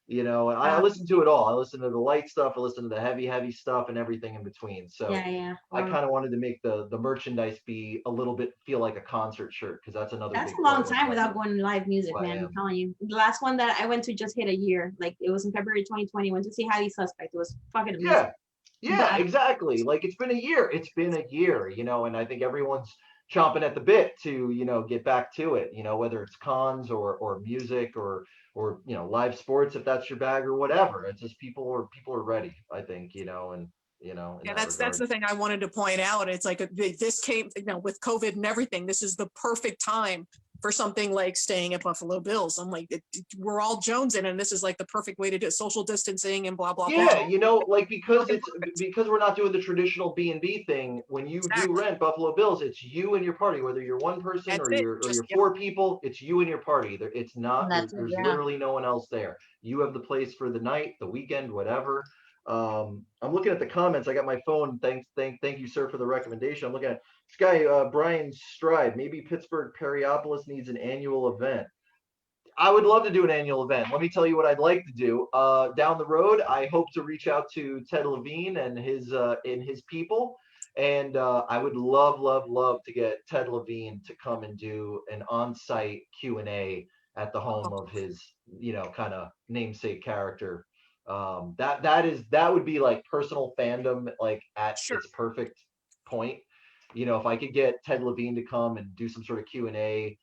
You know, and I listen to it all. I listen to the light stuff, I listen to the heavy stuff, and everything in between. So yeah. I kind of wanted to make the merchandise be a little bit feel like a concert shirt, because that's another. That's big a long part of time what- without going to live music, who I man. am. I'm telling you. The last one that I went to just hit a year. Like it was in February 2020. Went to see Highly Suspect. It was fucking amazing. Yeah, exactly. Like it's been a year. You know, and I think everyone's chomping at the bit to, you know, get back to it. You know, whether it's cons or music or you know, live sports, if that's your bag, or whatever. It's just people are ready, I think, you know, and you know. Yeah, that's the thing I wanted to point out. It's like this came, you know, with COVID and everything. This is the perfect time for something like staying at Buffalo Bills. I'm like, we're all jonesing, and this is like the perfect way to do it. Social distancing and blah, blah, blah. Yeah, you know, like because we're not doing the traditional B&B thing. When you do rent Buffalo Bills, it's you and your party, whether you're one person That's or it. you're Just, yep. 4 people. It's you and your party. It's not. That's it, There's yeah. literally no one else there. You have the place for the night, the weekend, whatever. I'm looking at the comments. I got my phone. Thank you, sir, for the recommendation. I'm looking at this guy, Brian Stride. Maybe Pittsburgh Periopolis needs an annual event. I would love to do an annual event. Let me tell you what I'd like to do. Down the road, I hope to reach out to Ted Levine and his people. And I would love to get Ted Levine to come and do an on-site Q&A at the home of his, kind of namesake character. That would be like personal fandom, like at its perfect point. If I could get Ted Levine to come and do some sort of Q&A,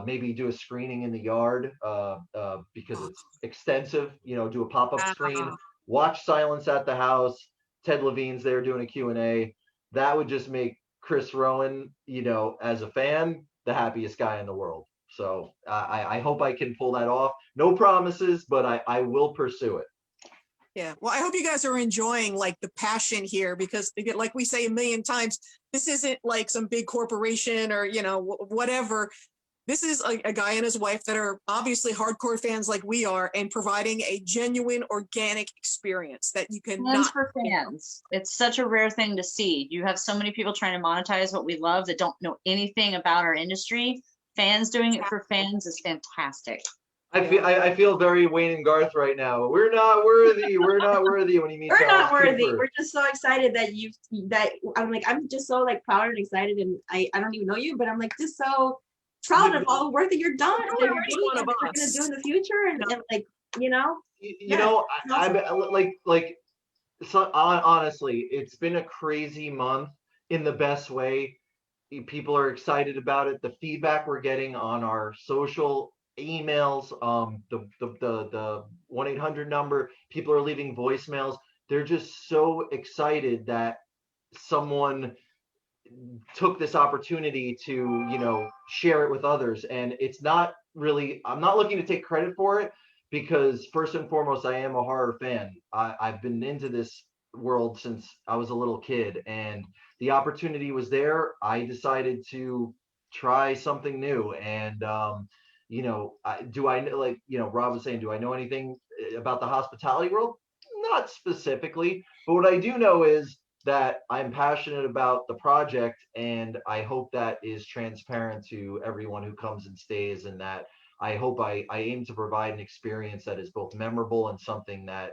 maybe do a screening in the yard because it's extensive, do a pop-up screen, watch Silence at the House, Ted Levine's there doing a Q&A. That would just make Chris Rowan, as a fan, the happiest guy in the world. So I hope I can pull that off. No promises, but I will pursue it. Yeah. Well, I hope you guys are enjoying like the passion here, because like we say a million times, this isn't like some big corporation or, whatever. This is a guy and his wife that are obviously hardcore fans like we are, and providing a genuine, organic experience that you can Fans for fans. It's such a rare thing to see. You have so many people trying to monetize what we love that don't know anything about our industry. Fans doing it for fans is fantastic. I feel very Wayne and Garth right now. We're not worthy. We're not worthy when you meet. We're not worthy. Cooper. We're just so excited that I'm just so like proud and excited, and I don't even know you, but I'm like just so proud of all the work that you're done, that you're doing, and what you're gonna do in the future, and like honestly, it's been a crazy month in the best way. People are excited about it. The feedback we're getting on our social emails, the 1-800 number, people are leaving voicemails. They're just so excited that someone took this opportunity to share it with others. And it's not really, I'm not looking to take credit for it, because first and foremost, I am a horror fan. I've been into this world since I was a little kid, and the opportunity was there. I decided to try something new. And Rob was saying, do I know anything about the hospitality world? Not specifically, but what I do know is that I'm passionate about the project, and I hope that is transparent to everyone who comes and stays, and that I hope I aim to provide an experience that is both memorable and something that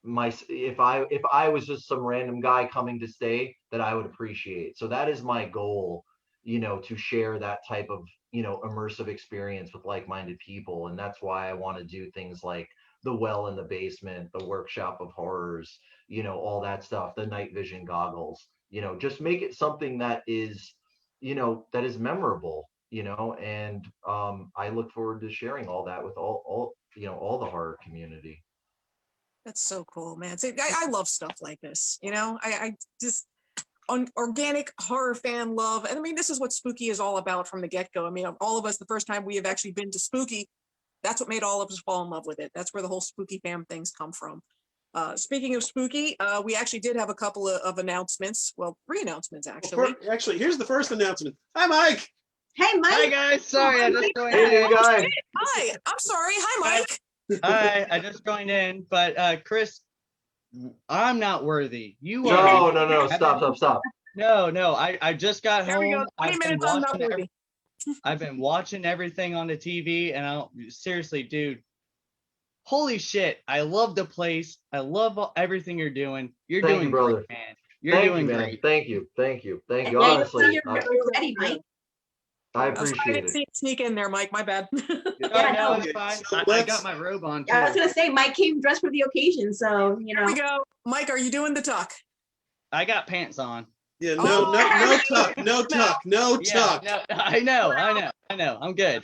if I was just some random guy coming to stay, that I would appreciate. So that is my goal, to share that type of immersive experience with like-minded people. And that's why I want to do things like the well in the basement, the workshop of horrors, all that stuff, the night vision goggles, just make it something that is memorable, and I look forward to sharing all that with all the horror community. That's so cool, man. See, I love stuff like this. I just organic horror fan love. And I mean, this is what Spooky is all about from the get-go. I mean, all of us, the first time we have actually been to Spooky, that's what made all of us fall in love with it. That's where the whole Spooky fam things come from. Speaking of Spooky, we actually did have a couple of announcements. Well, 3 announcements, actually. Well, actually, here's the first announcement. Hi, Mike. Hey, Mike. Hi, guys. Sorry, I just joined Hey, in. guy. Hi, I'm sorry. Hi, Mike. Hi, I just joined in. But, Chris, I'm not worthy. You are. No. Stop. No. I just got There we go. home. 20 minutes, I'm not worthy. I've been watching everything on the TV, and seriously, dude, holy shit. I love the place. I love everything you're doing. You're Thank doing you, brother. great, man. You're doing man. great. Thank you. Yeah, Honestly, you're ready, Mike. I I appreciate didn't it. sneak in there, Mike. My bad. No, it's fine. So I let's- got my robe on, too. I was gonna say Mike came dressed for the occasion, so Here we go. Mike, are you doing the tuck? I got pants on. Yeah, Oh. no tuck, no Yeah, tuck. no, I know. I'm good.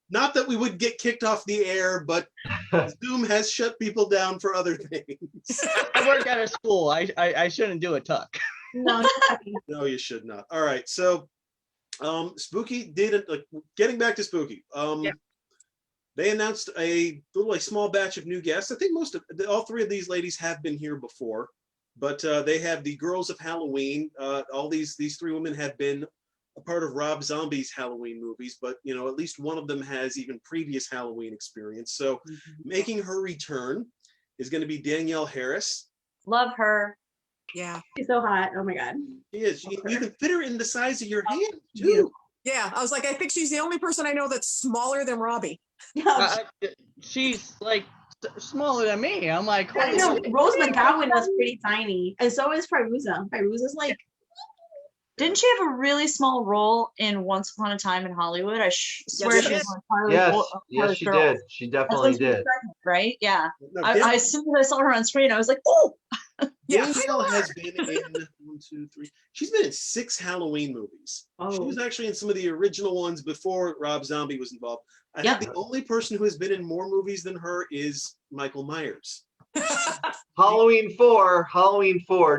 Not that we would get kicked off the air, but Zoom has shut people down for other things. I work at a school. I shouldn't do a tuck. no. No, you should not. All right, so Spooky did like getting back to Spooky. Yeah. They announced a small batch of new guests. I think all three of these ladies have been here before, but they have the Girls of Halloween. All these three women have been a part of Rob Zombie's Halloween movies, but at least one of them has even previous Halloween experience. So making her return is going to be Danielle Harris. Love her. Yeah. She's so hot. Oh my God. She is. You can fit her in the size of your hand too. Beautiful. Yeah. I was like, I think she's the only person I know that's smaller than Robbie. She's like smaller than me. I'm like, I holy know shit. Rose McGowan was pretty tiny, and so is Firuza. Firuza's like, Didn't she have a really small role in Once Upon a Time in Hollywood? I swear she she was did. one of Harley Yes, Wo- yes, Harley she girls. did. She That's definitely when she was did. pregnant, right? Yeah. No, As soon as I saw her on screen, I was like, oh, Yeah. Danielle has been in 1, 2, 3. She's been in 6 Halloween movies. She oh, was actually in some of the original ones before Rob Zombie was involved. I Yep. think the only person who has been in more movies than her is Michael Myers. Halloween 4,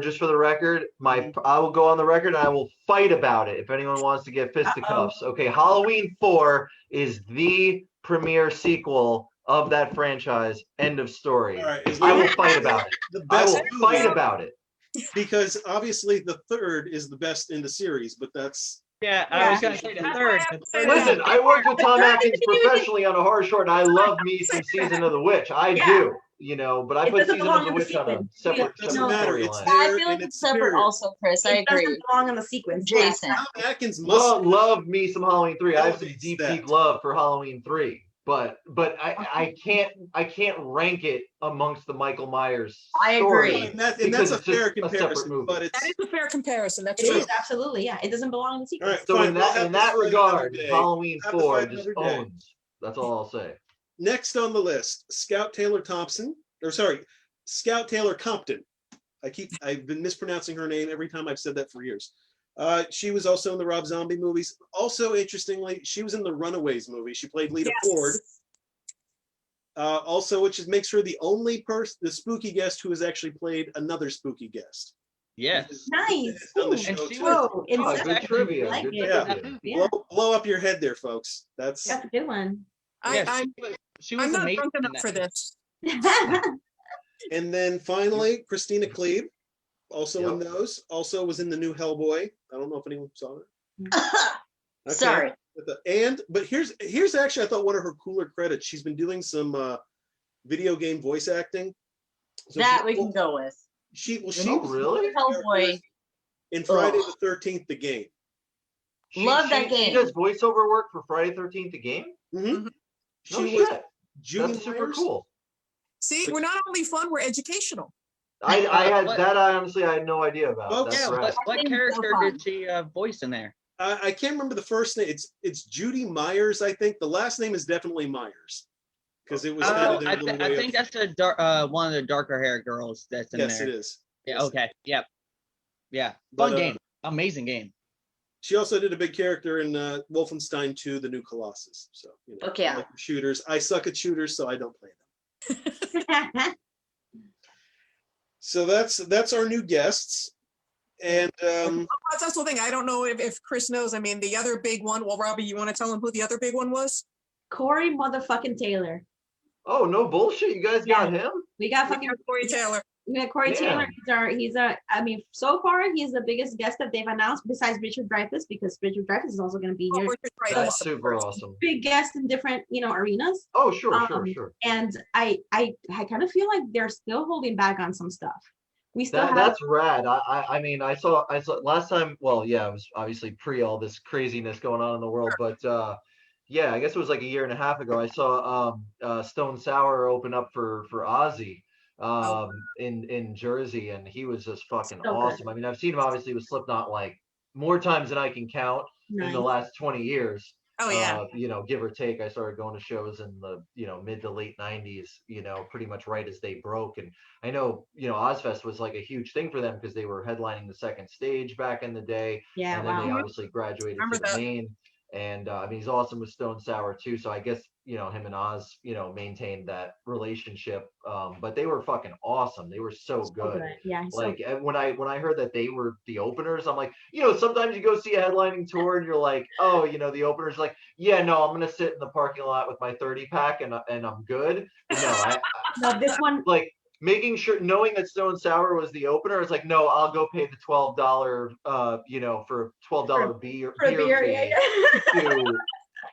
just for the record, I will go on the record and I will fight about it if anyone wants to get fisticuffs. Okay, Halloween 4 is the premier sequel of that franchise. End of story. All right, I will fight about it. The I best will fight about it. because obviously the third is the best in the series, but that's Yeah, I was gonna say the That's third. why I The said third that. is- Listen, I worked with Tom Atkins professionally on a horror short, and I love me some Season of the Witch. I Yeah. do, but I It put doesn't Season of belong the in the Witch on a sequence. separate doesn't No. matter. It's storyline. yeah, I there feel like and it's it's separate superior. also, Chris. I it agree. doesn't belong in the sequence. Jason. Tom Atkins must Love me some Halloween 3. I have some Elevates deep, that. deep love for Halloween 3. But I can't rank it amongst the Michael Myers I story agree. and that's because a it's just fair a separate comparison, movie. but That it's is a fair comparison. That's It true. is absolutely, yeah. It doesn't belong in the all sequence. right. So fine, in we'll that have in this that fight another regard, day. Halloween Have to 4 fight just another day. owns. That's all I'll say. Next on the list, Scout Taylor Compton. I've been mispronouncing her name every time I've said that for years. She was also in the Rob Zombie movies. Also, interestingly, she was in the Runaways movie. She played Lita Ford. Also, which makes her the only the spooky guest who has actually played another spooky guest. Yes. Nice. On the Ooh. show, And she too. was- Whoa, she was it's good actually- trivia. I like Good it. trivia. Yeah, Blow up your head there, folks. That's that's a good one. Yeah, I'm she was I'm not amazing drunk in enough that for movie. this. and then finally Christina Cleave, also in Yep. those. Also was in the new Hellboy. I don't know if anyone saw it. Okay. Sorry. But here's actually I thought one of her cooler credits. She's been doing some video game voice acting. So That we can go with. She Oh, was really? Hellboy. in Friday Ugh. the 13th, the game. Love that She game. does voiceover work for Friday 13th, the game? Mm-hmm. No She was shit. Judy That's super Myers. cool. See, we're not only fun, we're educational. I had What- that. I honestly I had no idea about. Folks, That's Yeah, right. what That game's so character fun. did she voice in there? I can't remember the first name. It's Judy Myers, I think. The last name is definitely Myers because it was kind Oh, of their little I way think of- that's the one of the darker hair girls that's in yes, there. it is. Yeah. Yes. Okay. Yep. Yeah. But, Fun game. Amazing game. She also did a big character in Wolfenstein 2: The New Colossus. So Okay. I like shooters. I suck at shooters, so I don't play them. So that's our new guests, and That's also the thing. I don't know if Chris knows. I mean, the other big one. Well, Robbie, you want to tell him who the other big one was? Corey motherfucking Taylor. Oh, no bullshit. You guys got him? We got fucking Corey Taylor. we got Corey Yeah. Taylor. I mean, so far he's the biggest guest that they've announced besides Richard Dreyfuss, because Richard Dreyfuss is also going to be Oh, here. Richard Dreyfuss. That's super awesome. Big guest in different, arenas. Oh, sure. And I kind of feel like they're still holding back on some stuff. We still have That's rad. I mean, I saw last time. Well, yeah, it was obviously pre all this craziness going on in the world, but yeah, I guess it was like a year and a half ago. I saw Stone Sour open up for Ozzy in Jersey, and he was just fucking So good. awesome. I mean, I've seen him obviously with Slipknot like more times than I can count in the nice. last 20 years. Oh yeah. Give or take. I started going to shows in the mid to late 90s, pretty much right as they broke. And I know Ozfest was like a huge thing for them because they were headlining the second stage back in the day, Yeah, and then wow. they obviously graduated Remember to the that. main. And I mean, he's awesome with Stone Sour too. So I guess, you know, him and Oz, you know, maintained that relationship. But they were fucking awesome. They were so good. Yeah. he's so Like, and when I heard that they were the openers, I'm like, you know, sometimes you go see a headlining tour and you're like, oh, you know, the opener's like, yeah, no, I'm gonna sit in the parking lot with my 30 pack and I'm good. But no, No, this one. like making sure, knowing that Stone Sour was the opener, it's like, no, I'll go pay the $12 you know, for $12 beer Yeah. fee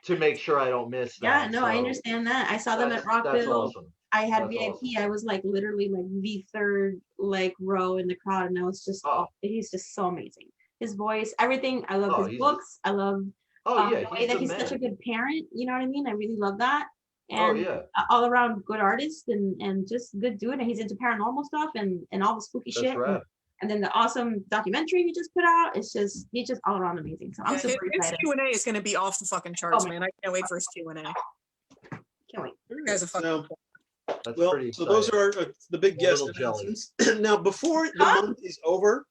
to make sure I don't miss that. Yeah, no, I So understand that. I saw them at that's Rockville. awesome. I had That's VIP. awesome. I was like literally like the third like row in the crowd, and I was just he's just so amazing. His voice, everything. I love his books. I love Yeah, the way that he's such a good parent. You know what I mean? I really love that. And all around good artist and just good dude. And he's into paranormal stuff and all the spooky That's shit. right. And then the awesome documentary he just put out. It's just he's just all around amazing. So I'm super His excited. Q&A is going to be off the fucking charts, man. I can't wait for his Q&A. Can't wait. You guys are fucking. That's Well, pretty so those are the big A guest little jelly. announcements. Now, before the month is over,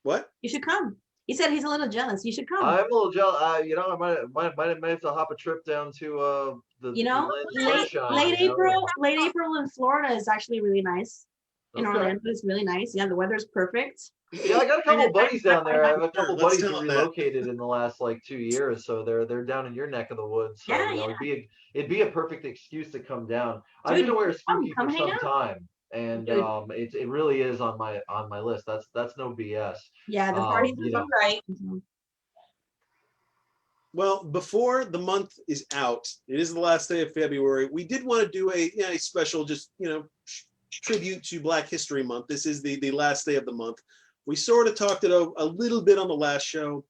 what? You should come. He said he's a little jealous. You should come. I'm a little jealous. You know, I might have to hop a trip down to the You know, the sunshine, late you know? April in Florida is actually really nice. In Okay. Orlando, it's really nice. Yeah, the weather's perfect. Yeah, I got a couple buddies down there. I have a couple Let's buddies tell who them that. relocated in the last like 2 years, so they're down in your neck of the woods. So Yeah, you know, yeah. it'd be a perfect excuse to come down. I've Dude, been aware of spooky come for hang some out. time, and Dude. it really is on my list. That's no BS. Yeah, the parties you are know. right. Well, before the month is out, it is the last day of February. We did want to do a special, just, you know, tribute to Black History Month. This is the last day of the month. We sort of talked it a little bit on the last show,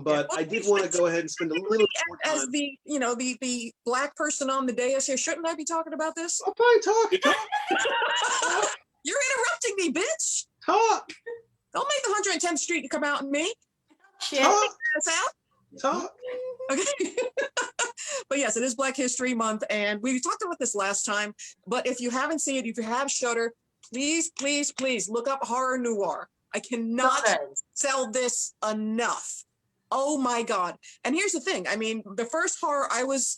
but I did want to go ahead and spend a little more time. As the, you know, the Black person on the dais here, shouldn't I be talking about this? Oh, fine, talk. You're interrupting me, bitch. Talk. Don't make the 110th Street to come out and me. Shit. Talk. That's out. Talk. Okay. But yes, it is Black History Month, and we talked about this last time. But if you haven't seen it, if you have Shudder, please, please, please look up horror noir. I cannot sell this enough. Oh my God. And here's the thing. I mean, the first horror I was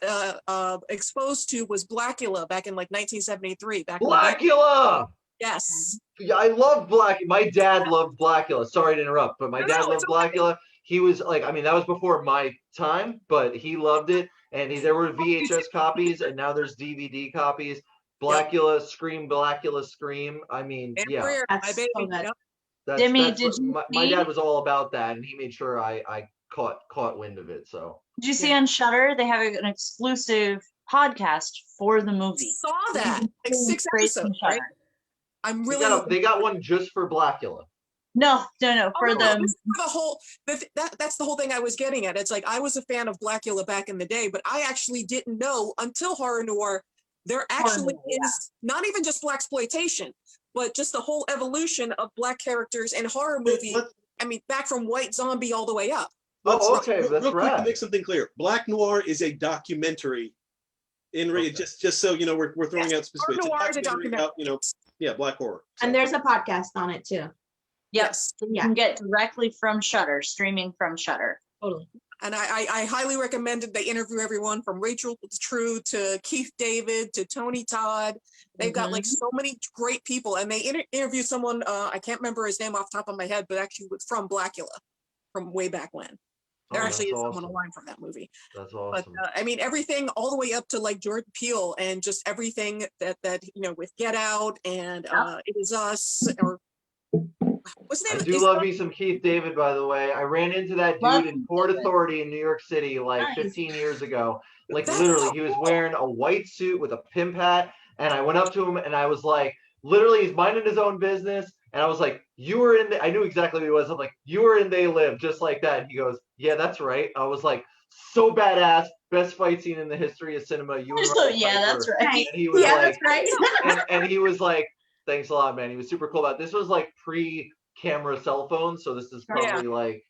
exposed to was Blackula back in like 1973. Blackula! Yes. Yeah, I love My dad loved Blackula. Sorry to interrupt, but my dad loved Blackula. He was like, I mean, that was before my time, but he loved it. And there were VHS copies, and now there's DVD copies. Blackula, Scream, Blackula, Scream. I mean, yeah. My baby. so good. That's Demi, what- did you my see- dad was all about that, and he made sure I caught wind of it. So Did you see on Shudder they have an exclusive podcast for the movie? Saw that. Like 6 Straight from episodes, right? Shudder. I'm they really got one just for Blackula. No, for Oh, no, the this is for the whole that's the whole thing I was getting at. It's like I was a fan of Blackula back in the day, but I actually didn't know until horror noir there actually is not even just blaxploitation, but just the whole evolution of Black characters in horror movies. I mean, back from White Zombie all the way up. Okay, that's real quick to right. make something clear. Black Noir is a documentary. Just so you know, we're throwing out specifics. Horror noir is a about, you know, black horror. And there's a podcast on it too. Yes. you Yeah. can get directly from Shudder, streaming from Shudder. Totally. And I highly recommended they interview everyone from Rachel True to Keith David to Tony Todd. They've got like so many great people, and they interviewed someone, I can't remember his name off the top of my head, but actually was from Blackula from way back when. There actually is someone aligned from that movie. That's awesome. But I mean, everything all the way up to like Jordan Peele and just everything that you know, with Get Out and It Is Us, or what's the I name? do love me some Keith David, by the way. I ran into that Love dude in Port Authority in New York City like Nice. 15 years ago. Like That's literally, so he was cool. wearing a white suit with a pimp hat, and I went up to him and I was like, literally, he's minding his own business, and I was like, "You were in." I knew exactly who he was. I'm like, "You were in They Live," just like that. And he goes, "Yeah, that's right." I was like, "So badass, best fight scene in the history of cinema." You and Robert Yeah, that's Piper. right. And he was Yeah, like, that's right. and he was like, "Thanks a lot, man." He was super cool about it. This was like pre-camera cell phone, so this is probably like,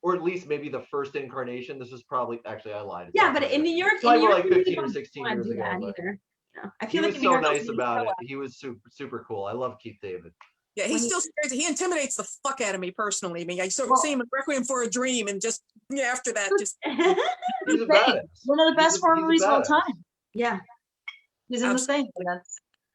or at least maybe the first incarnation. This was probably actually I lied. Yeah, but in New York, Probably in New like York, 15 you or don't 16 wanna years do ago. that But either. Yeah. I he feel was like in New so York, nice you about it. show up. He was super cool. I love Keith David. Yeah, he still scares. He intimidates the fuck out of me personally. I mean, I sort of see him in Requiem for a Dream, and just after that, just He's a badass. One of the best horror movies of all badass. time. Yeah. He's in the thing.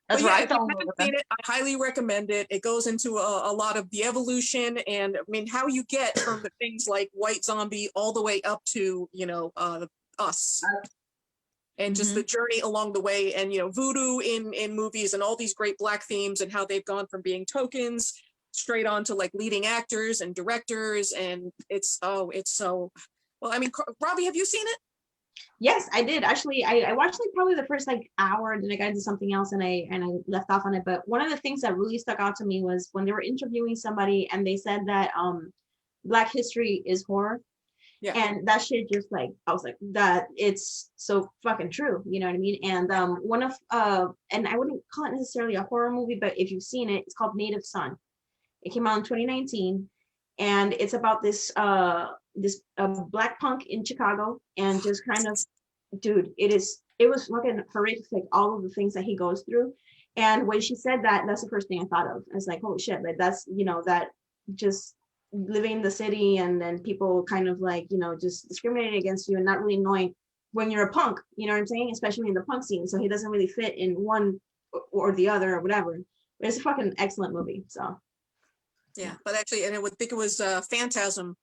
That's But where yeah, I if fell you in love haven't with seen him. it, I highly recommend it. It goes into a lot of the evolution and I mean how you get from the things like White Zombie all the way up to Us, and just the journey along the way, and voodoo in movies and all these great Black themes and how they've gone from being tokens straight on to like leading actors and directors, and it's so well. I mean, Robbie, have you seen it? Yes, I did. Actually, I watched like probably the first like hour, and then I got into something else and I left off on it. But one of the things that really stuck out to me was when they were interviewing somebody and they said that Black history is horror. Yeah. And that shit just like I was like, that it's so fucking true, you know what I mean? And one of and I wouldn't call it necessarily a horror movie, but if you've seen it, it's called Native Son. It came out in 2019, and it's about this Black punk in Chicago, and just kind of, dude, it was fucking horrific, like all of the things that he goes through. And when she said that, that's the first thing I thought of. I was like, holy shit, like that's that just living in the city, and then people kind of like just discriminating against you and not really knowing when you're a punk, you know what I'm saying, especially in the punk scene. So he doesn't really fit in one or the other or whatever. But it's a fucking excellent movie. So yeah, but actually, and I would think it was Phantasm,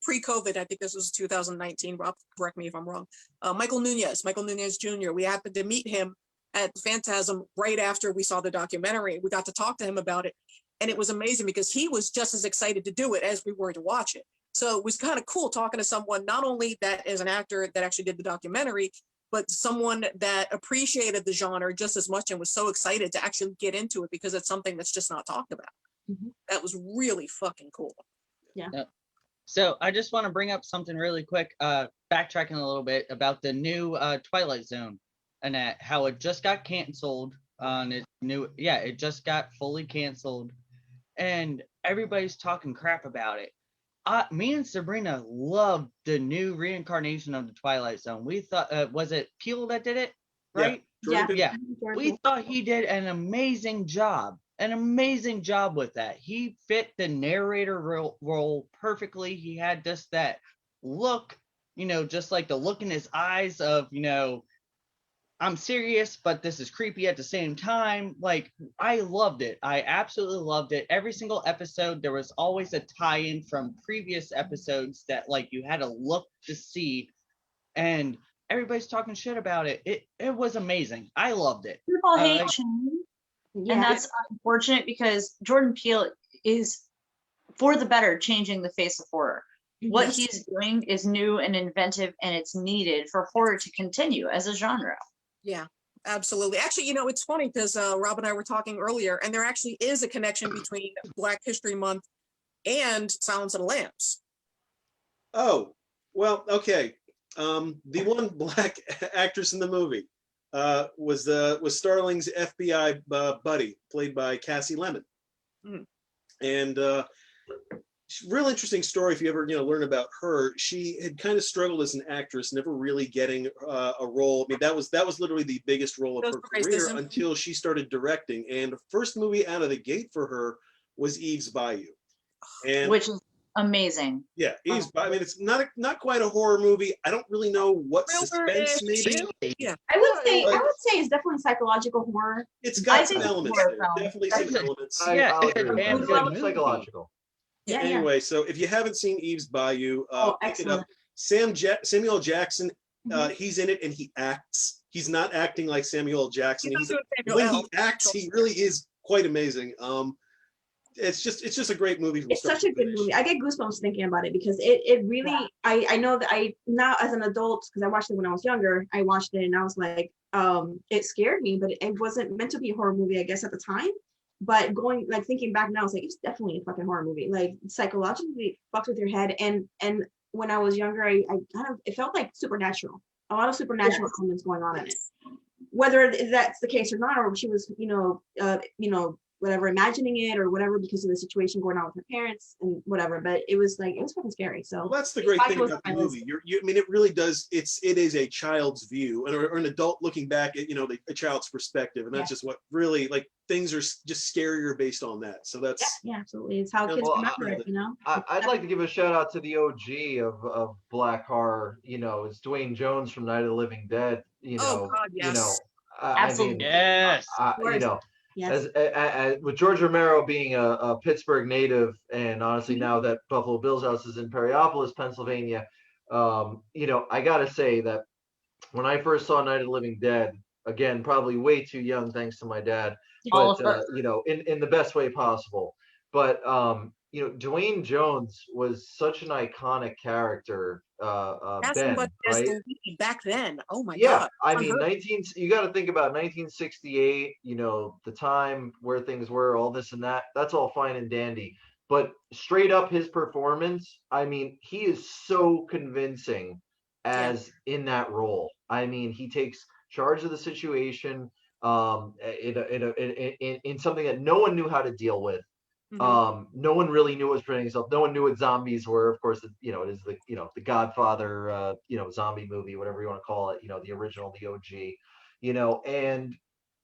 pre-COVID. I think this was 2019. Rob, correct me if I'm wrong. Michael Nunez Jr. We happened to meet him at Phantasm right after we saw the documentary. We got to talk to him about it, and it was amazing because he was just as excited to do it as we were to watch it. So it was kind of cool talking to someone not only that is an actor that actually did the documentary, but someone that appreciated the genre just as much and was so excited to actually get into it because it's something that's just not talked about. That was really fucking cool. Yeah. Yep. So I just want to bring up something really quick, backtracking a little bit about the new Twilight Zone and how it just got canceled on it just got fully canceled and everybody's talking crap about it. Me and Sabrina loved the new reincarnation of the Twilight Zone. We thought, was it Peele that did it? Right? Yeah. We thought he did an amazing job with that. He fit the narrator role perfectly. He had just that look, just like the look in his eyes of, I'm serious, but this is creepy at the same time. Like, I loved it. I absolutely loved it. Every single episode, there was always a tie-in from previous episodes that like you had to look to see, and everybody's talking shit about it. It was amazing. I loved it. People hate change. Yeah. And that's unfortunate because Jordan Peele is, for the better, changing the face of horror. What he's doing is new and inventive, and it's needed for horror to continue as a genre. Yeah, absolutely. Actually, it's funny because Rob and I were talking earlier, and there actually is a connection between Black History Month and Silence of the Lambs. Oh, well, okay. The one Black actress in the movie was Starling's FBI buddy, played by Cassie Lemon. And real interesting story if you ever learn about her. She had kind of struggled as an actress, never really getting a role. I mean, that was literally the biggest role of her career until she started directing. And the first movie out of the gate for her was Eve's Bayou, and which is amazing. Yeah, Eve's Bayou. I mean, it's not quite a horror movie. I don't really know what suspense maybe. Yeah, I would say it's definitely psychological horror. It's got some elements there. Definitely some elements. I'll agree with that. It's Psychological. Yeah. Anyway, so if you haven't seen Eve's Bayou, pick it up. Samuel Jackson, he's in it and he acts. He's not acting like Samuel Jackson. When he acts, he really is quite amazing. It's just a great movie. It's such a good movie. I get goosebumps thinking about it because it really. I know that I now as an adult, because I watched it when I was younger. I watched it and I was like, it scared me, but it wasn't meant to be a horror movie, I guess, at the time. But thinking back now, it's like it's definitely a fucking horror movie. Like psychologically fucks with your head. And when I was younger, I kind of, it felt like supernatural. A lot of supernatural elements going on in it. Whether that's the case or not, or she was, whatever, imagining it or whatever because of the situation going on with her parents and whatever. But it was fucking scary. So Well, that's the great probably thing goes about the on my list. movie. I mean, it really does. It is a child's view, or an adult looking back at a child's perspective, and that's just what really things are just scarier based on that. So that's Yeah, absolutely. It's how kids Well, remember it, you know. I'd like to give a shout out to the OG of black horror. It's Dwayne Jones from Night of the Living Dead. Oh God, yes. I Absolutely. mean, Yes. Yes. as with George Romero being a Pittsburgh native, and honestly now that Buffalo Bill's house is in Perryopolis, Pennsylvania, I gotta say that when I first saw Night of the Living Dead, again, probably way too young, thanks to my dad, All but of us. in the best way possible. But Dwayne Jones was such an iconic character, That's Ben, somebody as right? the lead back then. Oh my Yeah, God. I mean, Unheard. you got to think about 1968, the time where things were, all this and that. That's all fine and dandy. But straight up his performance, I mean, he is so convincing Yeah. as in that role. I mean, he takes charge of the situation in something that no one knew how to deal with. Mhm. No one really knew what was presenting itself. No one knew what zombies were. Of course, it is the Godfather, zombie movie, whatever you want to call it. The original, the OG. And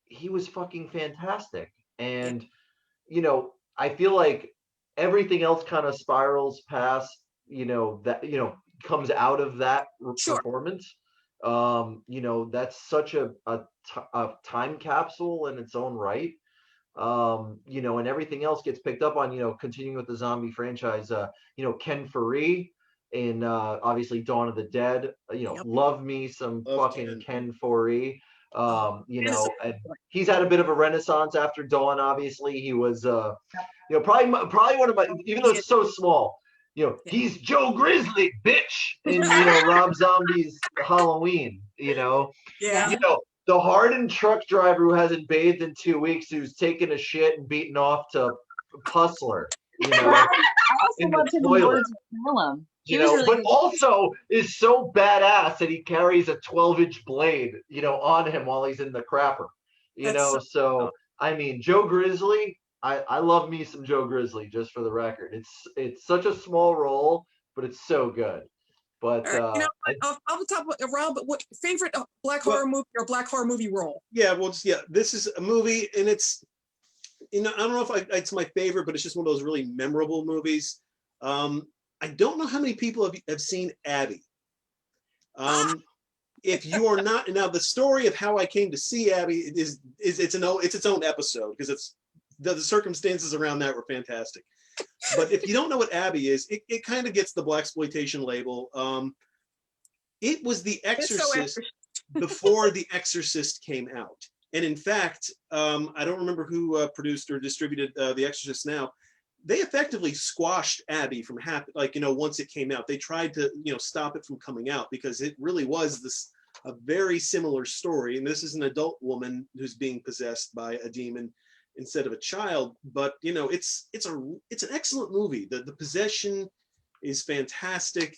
he was fucking fantastic. Yeah. And I feel like everything else kind of spirals past. That comes out of that Sure. performance. That's such a time capsule in its own right. And everything else gets picked up on, continuing with the zombie franchise, Ken Faree in obviously Dawn of the Dead, Yep. love me some Love fucking Ken. Ken Faree. Oh, Ken is And he's had a bit of a renaissance after Dawn, obviously. He was probably one of my, even though it's so small, he's Joe Grizzly, bitch, in Rob Zombie's Halloween, Yeah. the hardened truck driver who hasn't bathed in 2 weeks, who's taken a shit and beaten off to Puzzler, I also in the loved him in toilet. Lords of Salem. He was really but good. also is so badass that he carries a 12-inch blade, on him while he's in the crapper, That's So I mean, Joe Grizzly, I love me some Joe Grizzly, just for the record. It's such a small role, but it's so good. But all right. Off the top of Rob, what favorite black horror movie or black horror movie role? Yeah, well, this is a movie, and it's, I don't know if it's my favorite, but it's just one of those really memorable movies. I don't know how many people have seen Abby. If you are not, now the story of how I came to see Abby it's its own episode, because the circumstances around that were fantastic. But if you don't know what Abby is, it kind of gets the blaxploitation label. It was The Exorcist before The Exorcist came out. And in fact, I don't remember who produced or distributed The Exorcist now. They effectively squashed Abby from happening. Once it came out, they tried to, stop it from coming out, because it really was a very similar story. And this is an adult woman who's being possessed by a demon instead of a child. But it's an excellent movie. The possession is fantastic.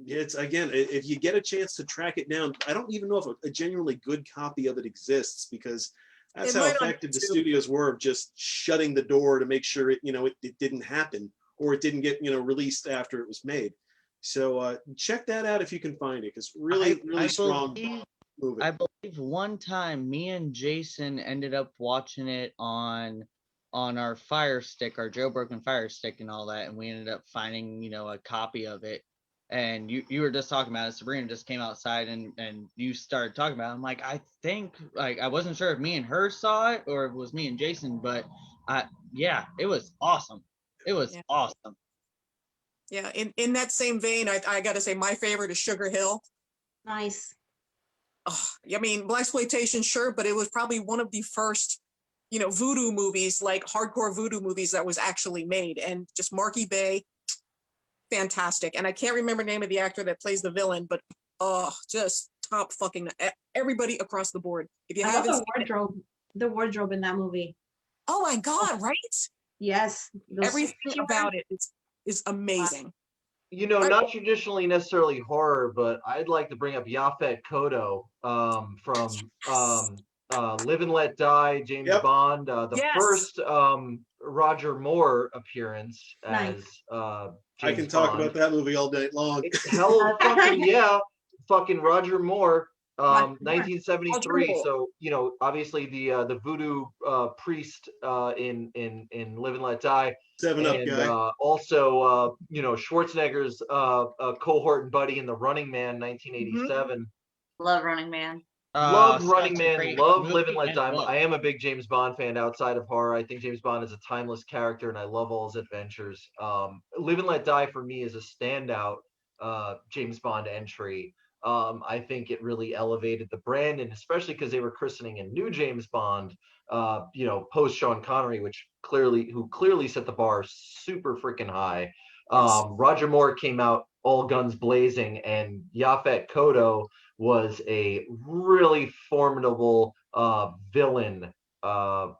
It's, again, if you get a chance to track it down, I don't even know if a genuinely good copy of it exists, because that's how effective the studios were of just shutting the door to make sure it didn't happen, or it didn't get released after it was made. So check that out if you can find it, because really strong movie. I believe one time me and Jason ended up watching it on our Fire Stick, our jailbroken Fire Stick and all that, and we ended up finding a copy of it. And you were just talking about it. Sabrina just came outside and you started talking about it. I'm like, I think, I wasn't sure if me and her saw it or if it was me and Jason, but it was awesome. It was awesome. Yeah, in that same vein, I got to say my favorite is Sugar Hill. Nice. Oh, I mean, blaxploitation, sure, but it was probably one of the first, voodoo movies, like hardcore voodoo movies, that was actually made. And just Marky Bay, fantastic. And I can't remember the name of the actor that plays the villain, but just top fucking everybody across the board. If you haven't seen the wardrobe in that movie. Oh my God, right? Yes. Everything about it is amazing. Not traditionally necessarily horror, but I'd like to bring up Yaphet Kotto from Live and Let Die, James Yep. Bond, the Yes. first Roger Moore appearance as I James can talk Bond. about that movie all day long. Hell fucking yeah. Fucking Roger Moore, Roger Moore. 1973. Roger Moore. So, you know, obviously the voodoo priest in Live and Let Die. 7 Up And guy. also, you know, Schwarzenegger's cohort and buddy in The Running Man, 1987. Love Running Man. Love Such Running a Man, great love movie Live and Let and Die. book. I am a big James Bond fan outside of horror. I think James Bond is a timeless character and I love all his adventures. Live and Let Die for me is a standout James Bond entry. I think it really elevated the brand, and especially because they were christening a new James Bond, you know, post Sean Connery, who clearly set the bar super freaking high. Yes. Roger Moore came out all guns blazing, and Yaphet Kotto was a really formidable villain for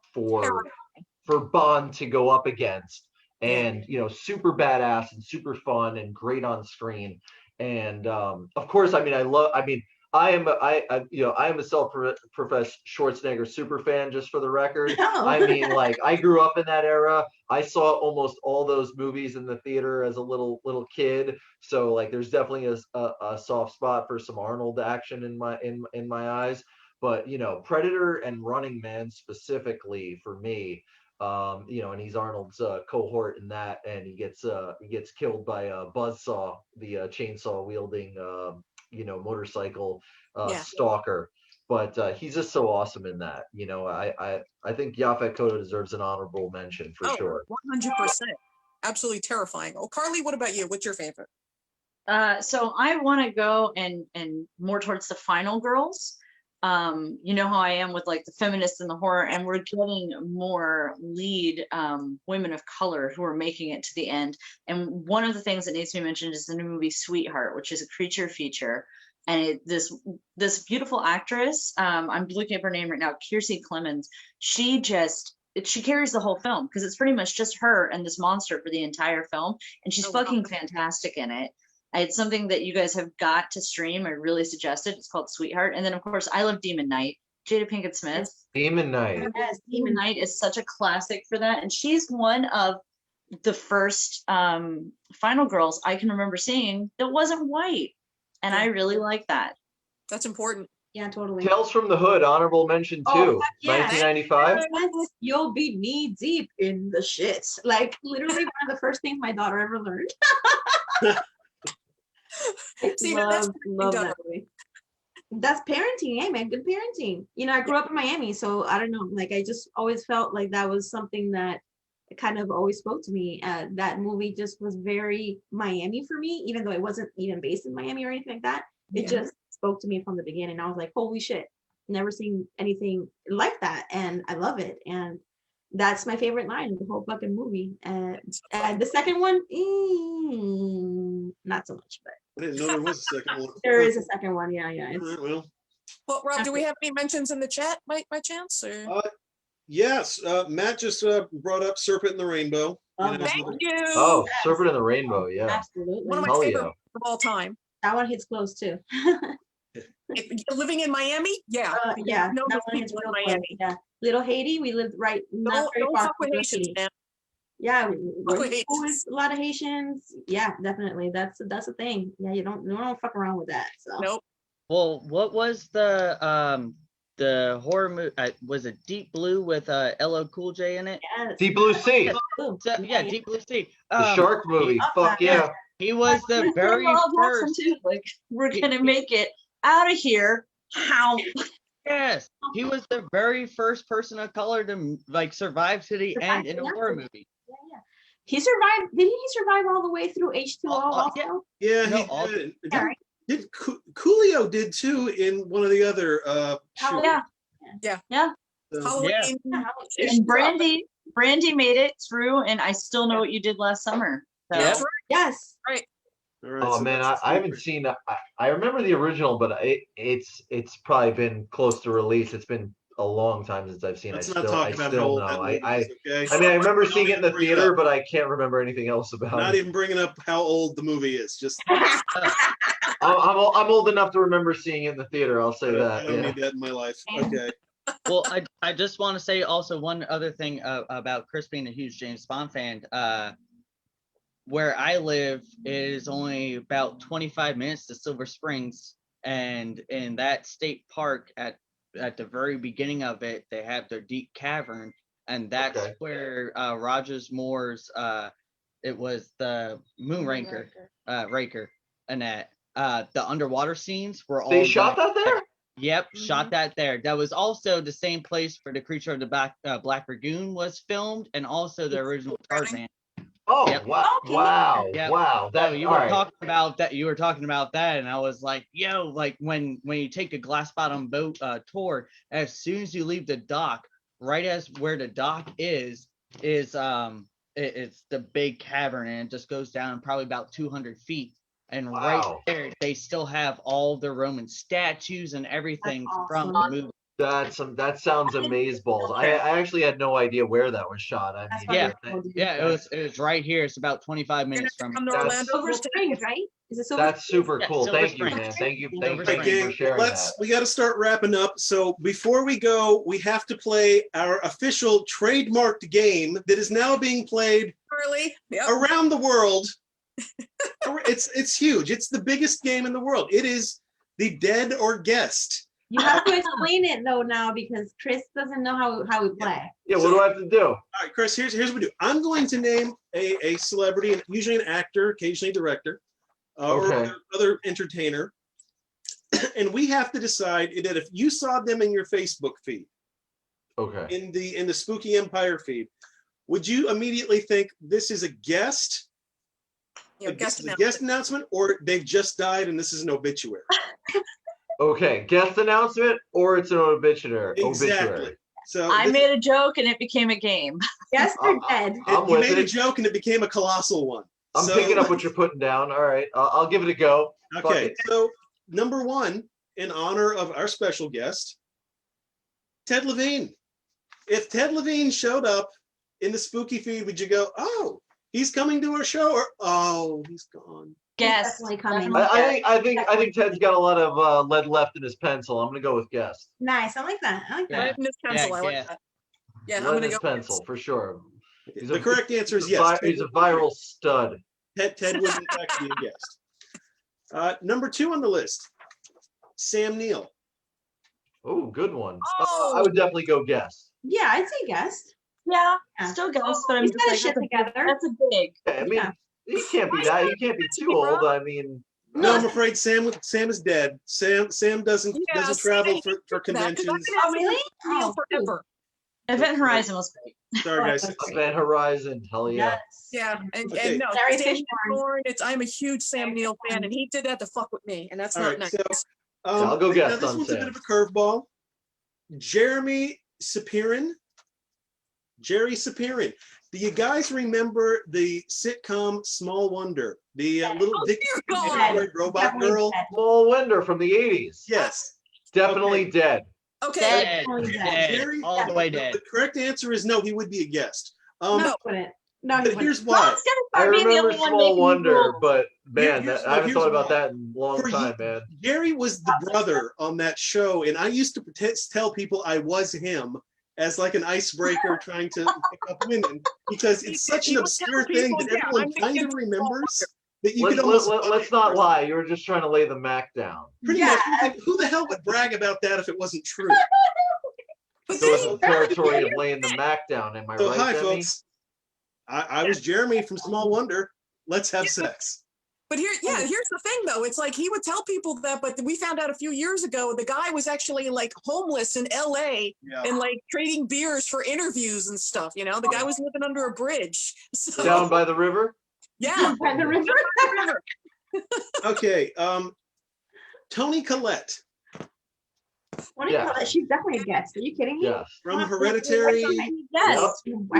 Bond to go up against, and you know, super badass and super fun and great on screen. And of course, I am a self-professed Schwarzenegger super fan, just for the record. Oh. I mean, like, I grew up in that era. I saw almost all those movies in the theater as a little kid. So like, there's definitely a soft spot for some Arnold action in my eyes. But you know, Predator and Running Man specifically for me, you know, and he's Arnold's cohort in that, and he gets killed by a buzzsaw, the chainsaw wielding you know, motorcycle stalker. But he's just so awesome in that. You know, I think Yaphet Kotto deserves an honorable mention for sure. 100%. Absolutely terrifying. Oh, Carly, what about you? What's your favorite? So I want to go and more towards the final girls. You know how I am with like the feminists and the horror, and we're getting more lead women of color who are making it to the end. And one of the things that needs to be mentioned is the new movie Sweetheart, which is a creature feature. And this beautiful actress, I'm looking up her name right now, Kiersey Clemens. She carries the whole film because it's pretty much just her and this monster for the entire film, and she's fucking fantastic in it. It's something that you guys have got to stream. I really suggest it. It's called Sweetheart. And then, of course, I love Demon Knight. Jada Pinkett Smith. Demon Knight. Yes, Demon Knight is such a classic for that. And she's one of the first final girls I can remember seeing that wasn't white. And I really like that. That's important. Yeah, totally. Tales from the Hood, honorable mention too. Oh, heck yeah. 1995. You'll be knee deep in the shit. Like, literally one of the first things my daughter ever learned. See, that's love that movie. That's parenting, hey man, good parenting. You know, I grew up in Miami, so I don't know. Like, I just always felt like that was something that kind of always spoke to me. That movie just was very Miami for me, even though it wasn't even based in Miami or anything like that. It just spoke to me from the beginning. I was like, holy shit, never seen anything like that, and I love it. And that's my favorite line of the whole fucking movie. And the second one, not so much, but I didn't know there was a second one. there is a second one. Yeah. All right, Well, Rob, do we have any mentions in the chat by chance? Or? Yes, Matt just brought up Serpent in the Rainbow. Thank you. Oh, Serpent in the Rainbow, yeah. Absolutely. One of my Hell favorite yeah. of all time. That one hits close too. If you're living in Miami, yeah. Yeah, No, that those one hits people in real Miami. close. Yeah, Little Haiti. We lived right not very Don't far fuck from with Little Haitians, Haiti. man. Yeah, Fuck we're with cool with Haitians. a lot of Haitians. Yeah, definitely. That's a thing. Yeah, you don't fuck around with that. So Nope. Well, what was the horror movie? Was it Deep Blue with LL Cool J in it? yes. Deep Blue Sea. Ooh, So, yeah, Deep Blue Sea. The shark movie. Fuck yeah. He was the very first. Like, we're gonna make it out of here. How? Yes, he was the very first person of color to like survive to the end in a horror movie. Yeah. He survived. Didn't he survive all the way through H2O also? Yeah, No, he did. Yeah, right? Did Coolio did too in one of the other shoots. Yeah. So, Halloween. And Brandy made it through, and I still know what you did last summer. So. Yeah. Yes. all right, Oh so man, that's I haven't seen. I remember the original, but it's probably been close to release. It's been a long time since I've seen. Let's I not still, talk I about how still old know. that movie I is, okay? I mean, I remember seeing it in the Bring it theater, up. but I can't remember anything else about Not it. even bringing up how old the movie is. Just I'm old enough to remember seeing it in the theater. I'll say I that. don't Yeah. need that in my life. Okay. Well, I just want to say also one other thing about Chris being a huge James Bond fan. Where I live is only about 25 minutes to Silver Springs, and in that state park at the very beginning of it, they have their deep cavern, and that's where Rogers Moore's it was the Moonraker Raker, and that the underwater scenes were all They shot that there? Yep, shot that there. That was also the same place where the Creature of the Black Lagoon was filmed, and also the original Tarzan. Oh, Yep. wow. Wow. Yep. Wow. So That, you all were right. talking about that. You were talking about that, and I was like, "Yo, like when you take a glass bottom boat tour, as soon as you leave the dock, right as where the dock is it's the big cavern, and it just goes down probably about 200 feet. And right Wow. there, they still have all the Roman statues and everything from the movie. That sounds amazeballs. I actually had no idea where that was shot. I mean, Yeah, that- yeah, it was right here. It's about 25 You're gonna minutes have to from. come to That's- Orlando. Silver We'll take Springs, you. right? Is it Silver that's super Yeah, cool. Silver Thank you, Springs. man. Thank you Silver for Springs. sharing that. we got to start wrapping up. So before we go, we have to play our official trademarked game that is now being played Charlie. Yep. around the world. It's huge. It's the biggest game in the world. It is the Dead or Guest. You have to explain it though now because Chris doesn't know how we play. Yeah, what do I have to do? All right, Chris, here's what we do. I'm going to name a celebrity, and usually an actor, occasionally a director, Okay. or other entertainer. And we have to decide that if you saw them in your Facebook feed, Okay. in the Spooky Empire feed, would you immediately think this is a guest? Yeah, This guest is a guest announcement, or they've just died and this is an obituary? Okay. Guest announcement or it's an obituary. Exactly. Obituary. So I this- made a joke and it became a game. Yes, they're dead. I'm you with made a it. joke and it became a colossal one. I'm So- picking up what you're putting down. All right. I'll give it a go. Fuck Okay, it. so number one, in honor of our special guest, Ted Levine. If Ted Levine showed up in the spooky feed, would you go, "Oh, he's coming to our show," or "Oh, he's gone"? Guess. Definitely coming. I think Ted's got a lot of lead left in his pencil. I'm gonna go with guest. Nice. I like that. I like Yeah. that. Right in his pencil. Yeah, I like yeah. that. Yeah, I'm Lead in gonna his go. pencil for sure. He's The a- correct answer is yes. He's a viral stud. Ted would in fact be a guest. Number two on the list, Sam Neill. Oh, good one. Oh. I would definitely go guest. Yeah, I'd say guest. Yeah, Yeah. still guess, but I'm He's just got like, his shit together. that's a big. I mean, Yeah. he can't be that. He can't be too old. I mean, No, I'm afraid Sam is dead. Sam doesn't Yeah, travel see, for conventions. Oh, really? Neil Oh, forever. Event Horizon was great. Sorry, guys. Event Horizon. Hell yeah. Yes. Yeah, and Okay. no, Larry Jason Fishburne. Bourne, I'm a huge Sam Neill fan, and he did that to fuck with me, and that's All not right, nice. so I'll go now guess this on one's a Sam. bit of a curveball. Jerry Sapirin. Do you guys remember the sitcom Small Wonder? The little Oh, Dick dear God. Android robot Definitely girl? dead. Small Winder from the 80s. Yes. Definitely dead. Okay, Dead, Oh, yeah. dead, Jerry- all the way dead. The correct answer is no, he would be a guest. No, he wouldn't. No, he But wouldn't. here's Well, why. it's gonna I start being the remember only one Small making Wonder, rules. but man, Here's- I haven't here's thought about why. that in a long For time, you- man. Jerry was the brother on that show, and I used to tell people I was him as like an icebreaker trying to pick up women because it's such an You would tell obscure thing people, that yeah, everyone I'm the kind kid of from remembers that you Let's, could almost let's not lie. You were just trying to lay the Mac down. pretty Yeah. much like, who the hell would brag about that if it wasn't true? but So it's then, the territory of laying the Mac down. Am I So right, hi Demi? folks, I was Jeremy from Small Wonder. Let's have sex. but here's the thing though. It's like he would tell people that, but we found out a few years ago the guy was actually like homeless in LA Yeah. and like trading beers for interviews and stuff. You know, the guy was living under a bridge. So Down by the river? yeah, By the river. Okay. Toni Collette What do you call Yeah. it? She's definitely a guest. Are you kidding me? Yes. from What? Hereditary. Yes. I Well,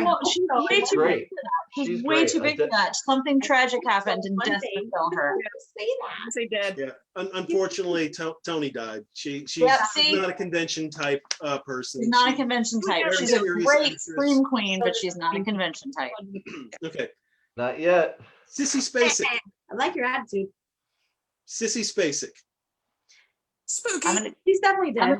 hope she's so. way too Great. big for that. She's She's way great. too I big for did- that. Something tragic happened and One death day. befell her. Say that. they did. Yeah. Unfortunately, Tony died. She's Yeah, see? not a convention type person. She's not a She- convention type. Very She's a serious great actress. scream queen, but she's not a convention type. Okay. Not yet. Sissy Spacek. I like your attitude. Sissy Spacek. Spooky. I'm gonna She's definitely I'm dead.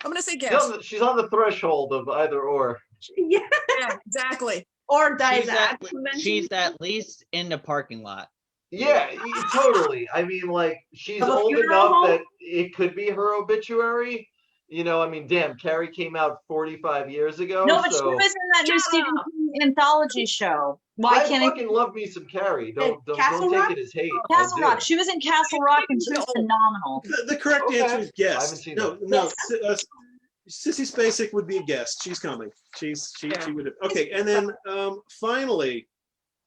I'm gonna say guest. She's on the threshold of either or. Yeah. Yeah, exactly. Or dies She's at at, convention. she's at least in the parking lot. Yeah, totally. I mean, like, she's Of a old funeral enough home? that it could be her obituary. You know, I mean, damn, Carrie came out 45 years ago. No, but she so was in that new Shut Stephen up. King anthology show. Why I can't fucking love me some Carrie. Don't Castle take Rock? it as hate. Castle I do. Rock? She was in Castle Rock and she was phenomenal. The correct Okay. answer is I guest. haven't seen No, that. no. Sissy Spacek would be a guest. She's coming. She would. Okay, and then finally,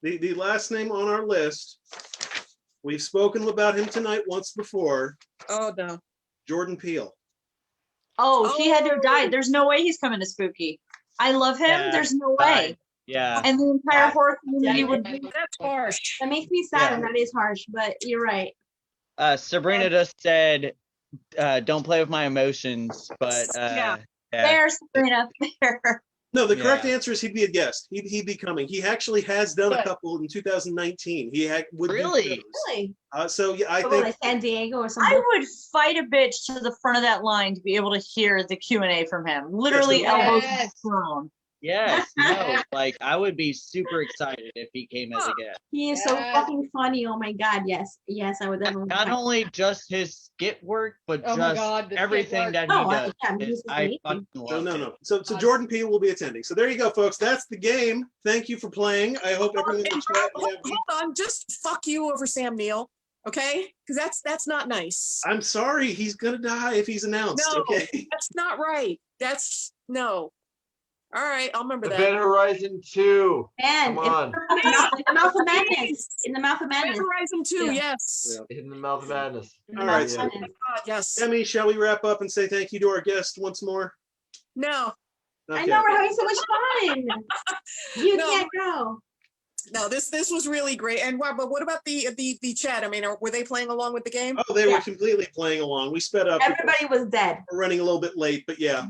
the last name on our list. We've spoken about him tonight once before. Oh no. Jordan Peele. Oh, he had to have Oh. died. There's no way he's coming to Spooky. I love him. Yeah, There's no way. died. Yeah. And the entire horror community Yeah. would be. That's harsh. That makes me sad, Yeah. and that is harsh, but you're right. Sabrina just said, don't play with my emotions, but Yeah. There, Sabrina. There. No, the correct Yeah. answer is he'd be a guest. He'd be coming. He actually has done a But- couple in 2019. Would do Really? those. Really? So yeah, I Go think like San Diego or I something. would fight a bitch to the front of that line to be able to hear the Q&A from him. Literally Yes. elbows to the Yes. throne. Yes, no, like I would be super excited if he came as a guest. He is so Yes. fucking funny. Oh my god, yes. Yes, I would definitely. Not only just his skit work, but Oh my just God, the skit everything work. that he Oh, does. yeah, he's I amazing. fucking no, love no, it. no. So Jordan Peele will be attending. So there you go, folks. That's the game. Thank you for playing. I hope everyone in the chat. Hold on, just fuck you over Sam Neill, okay? Because that's not nice. I'm sorry. He's gonna die if he's announced. No. Okay. That's not right. That's no. All right, I'll remember that. Event Horizon 2. Man, Come on. in the mouth of madness. In the mouth of madness. Horizon 2, Yeah. yes. In the Mouth of Madness. In the All mouth right, of so- madness. God, yes. Emmy, shall we wrap up and say thank you to our guest once more? No, I Okay. know we're having so much fun. You No. can't go. no, this was really great. And but what about the chat? I mean, were they playing along with the game? Oh, they were Yeah. completely playing along. We sped up. because Everybody was dead. we're running a little bit late, but yeah.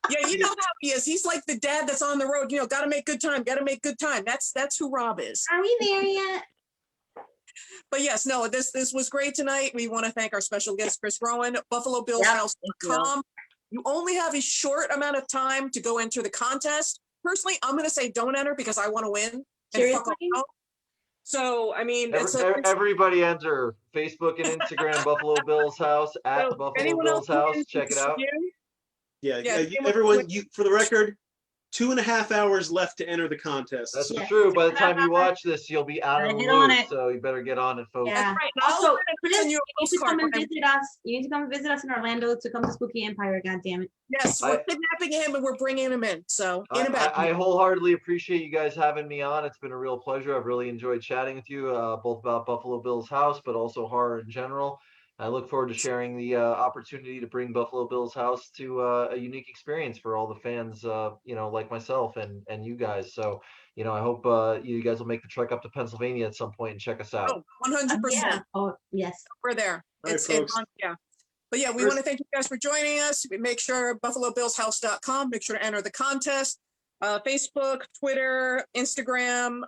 Yeah, you know how he is. He's like the dad that's on the road. You know, got to make good time. Got to make good time. That's who Rob is. Are we there yet? But yes, no, this was great tonight. We want to thank our special guest, Chris Rowan, Yep, BuffaloBillsHouse.com. You only have a short amount of time to go enter the contest. Personally, I'm going to say don't enter because I want to win. And fuck Seriously? off. So, I mean, it's Everybody enter Facebook and Instagram, Buffalo Bills House, at so Buffalo anyone Bills else House. who Check it out. Yeah, Yeah, everyone, for the record, 2.5 hours left to enter the contest. That's So- Yeah. true. By the time you watch this, you'll be out of Better the get on loop. it. So you better get on it, folks. Yeah. That's right. Also, I'll Chris, send you you a need to come postcard and when I- visit us. You need to come visit us in Orlando to come to Spooky Empire. God damn it. Yes, we're kidnapping him and we're bringing him in. So, in a back. I wholeheartedly appreciate you guys having me on. It's been a real pleasure. I've really enjoyed chatting with you, both about Buffalo Bills House, but also horror in general. I look forward to sharing the opportunity to bring Buffalo Bills House to a unique experience for all the fans, like myself and you guys. So, I hope you guys will make the trek up to Pennsylvania at some point and check us out. Oh, 100%. Yeah. Oh, yes. We're there. All right, folks. Yeah. But yeah, we First- want to thank you guys for joining us. Make sure BuffaloBillsHouse.com. Make sure to enter the contest. Facebook, Twitter, Instagram,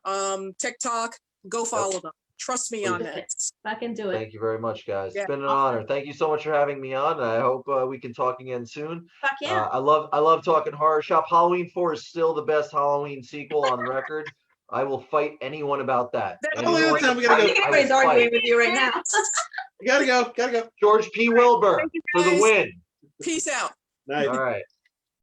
TikTok. Go follow them. Trust me on Do that. it. Fucking do it. Thank you very much, guys. Yeah. It's been an honor. Thank you so much for having me on. I hope we can talk again soon. Fuck yeah. I love talking horror shop. Halloween 4 is still the best Halloween sequel on record. I will fight anyone about that. That's all the Anyone time we I gotta think go. everybody's I will arguing fight. with you right now. You gotta go. George P. Wilbur Thank you, for the guys. win. Peace out. Night. All right.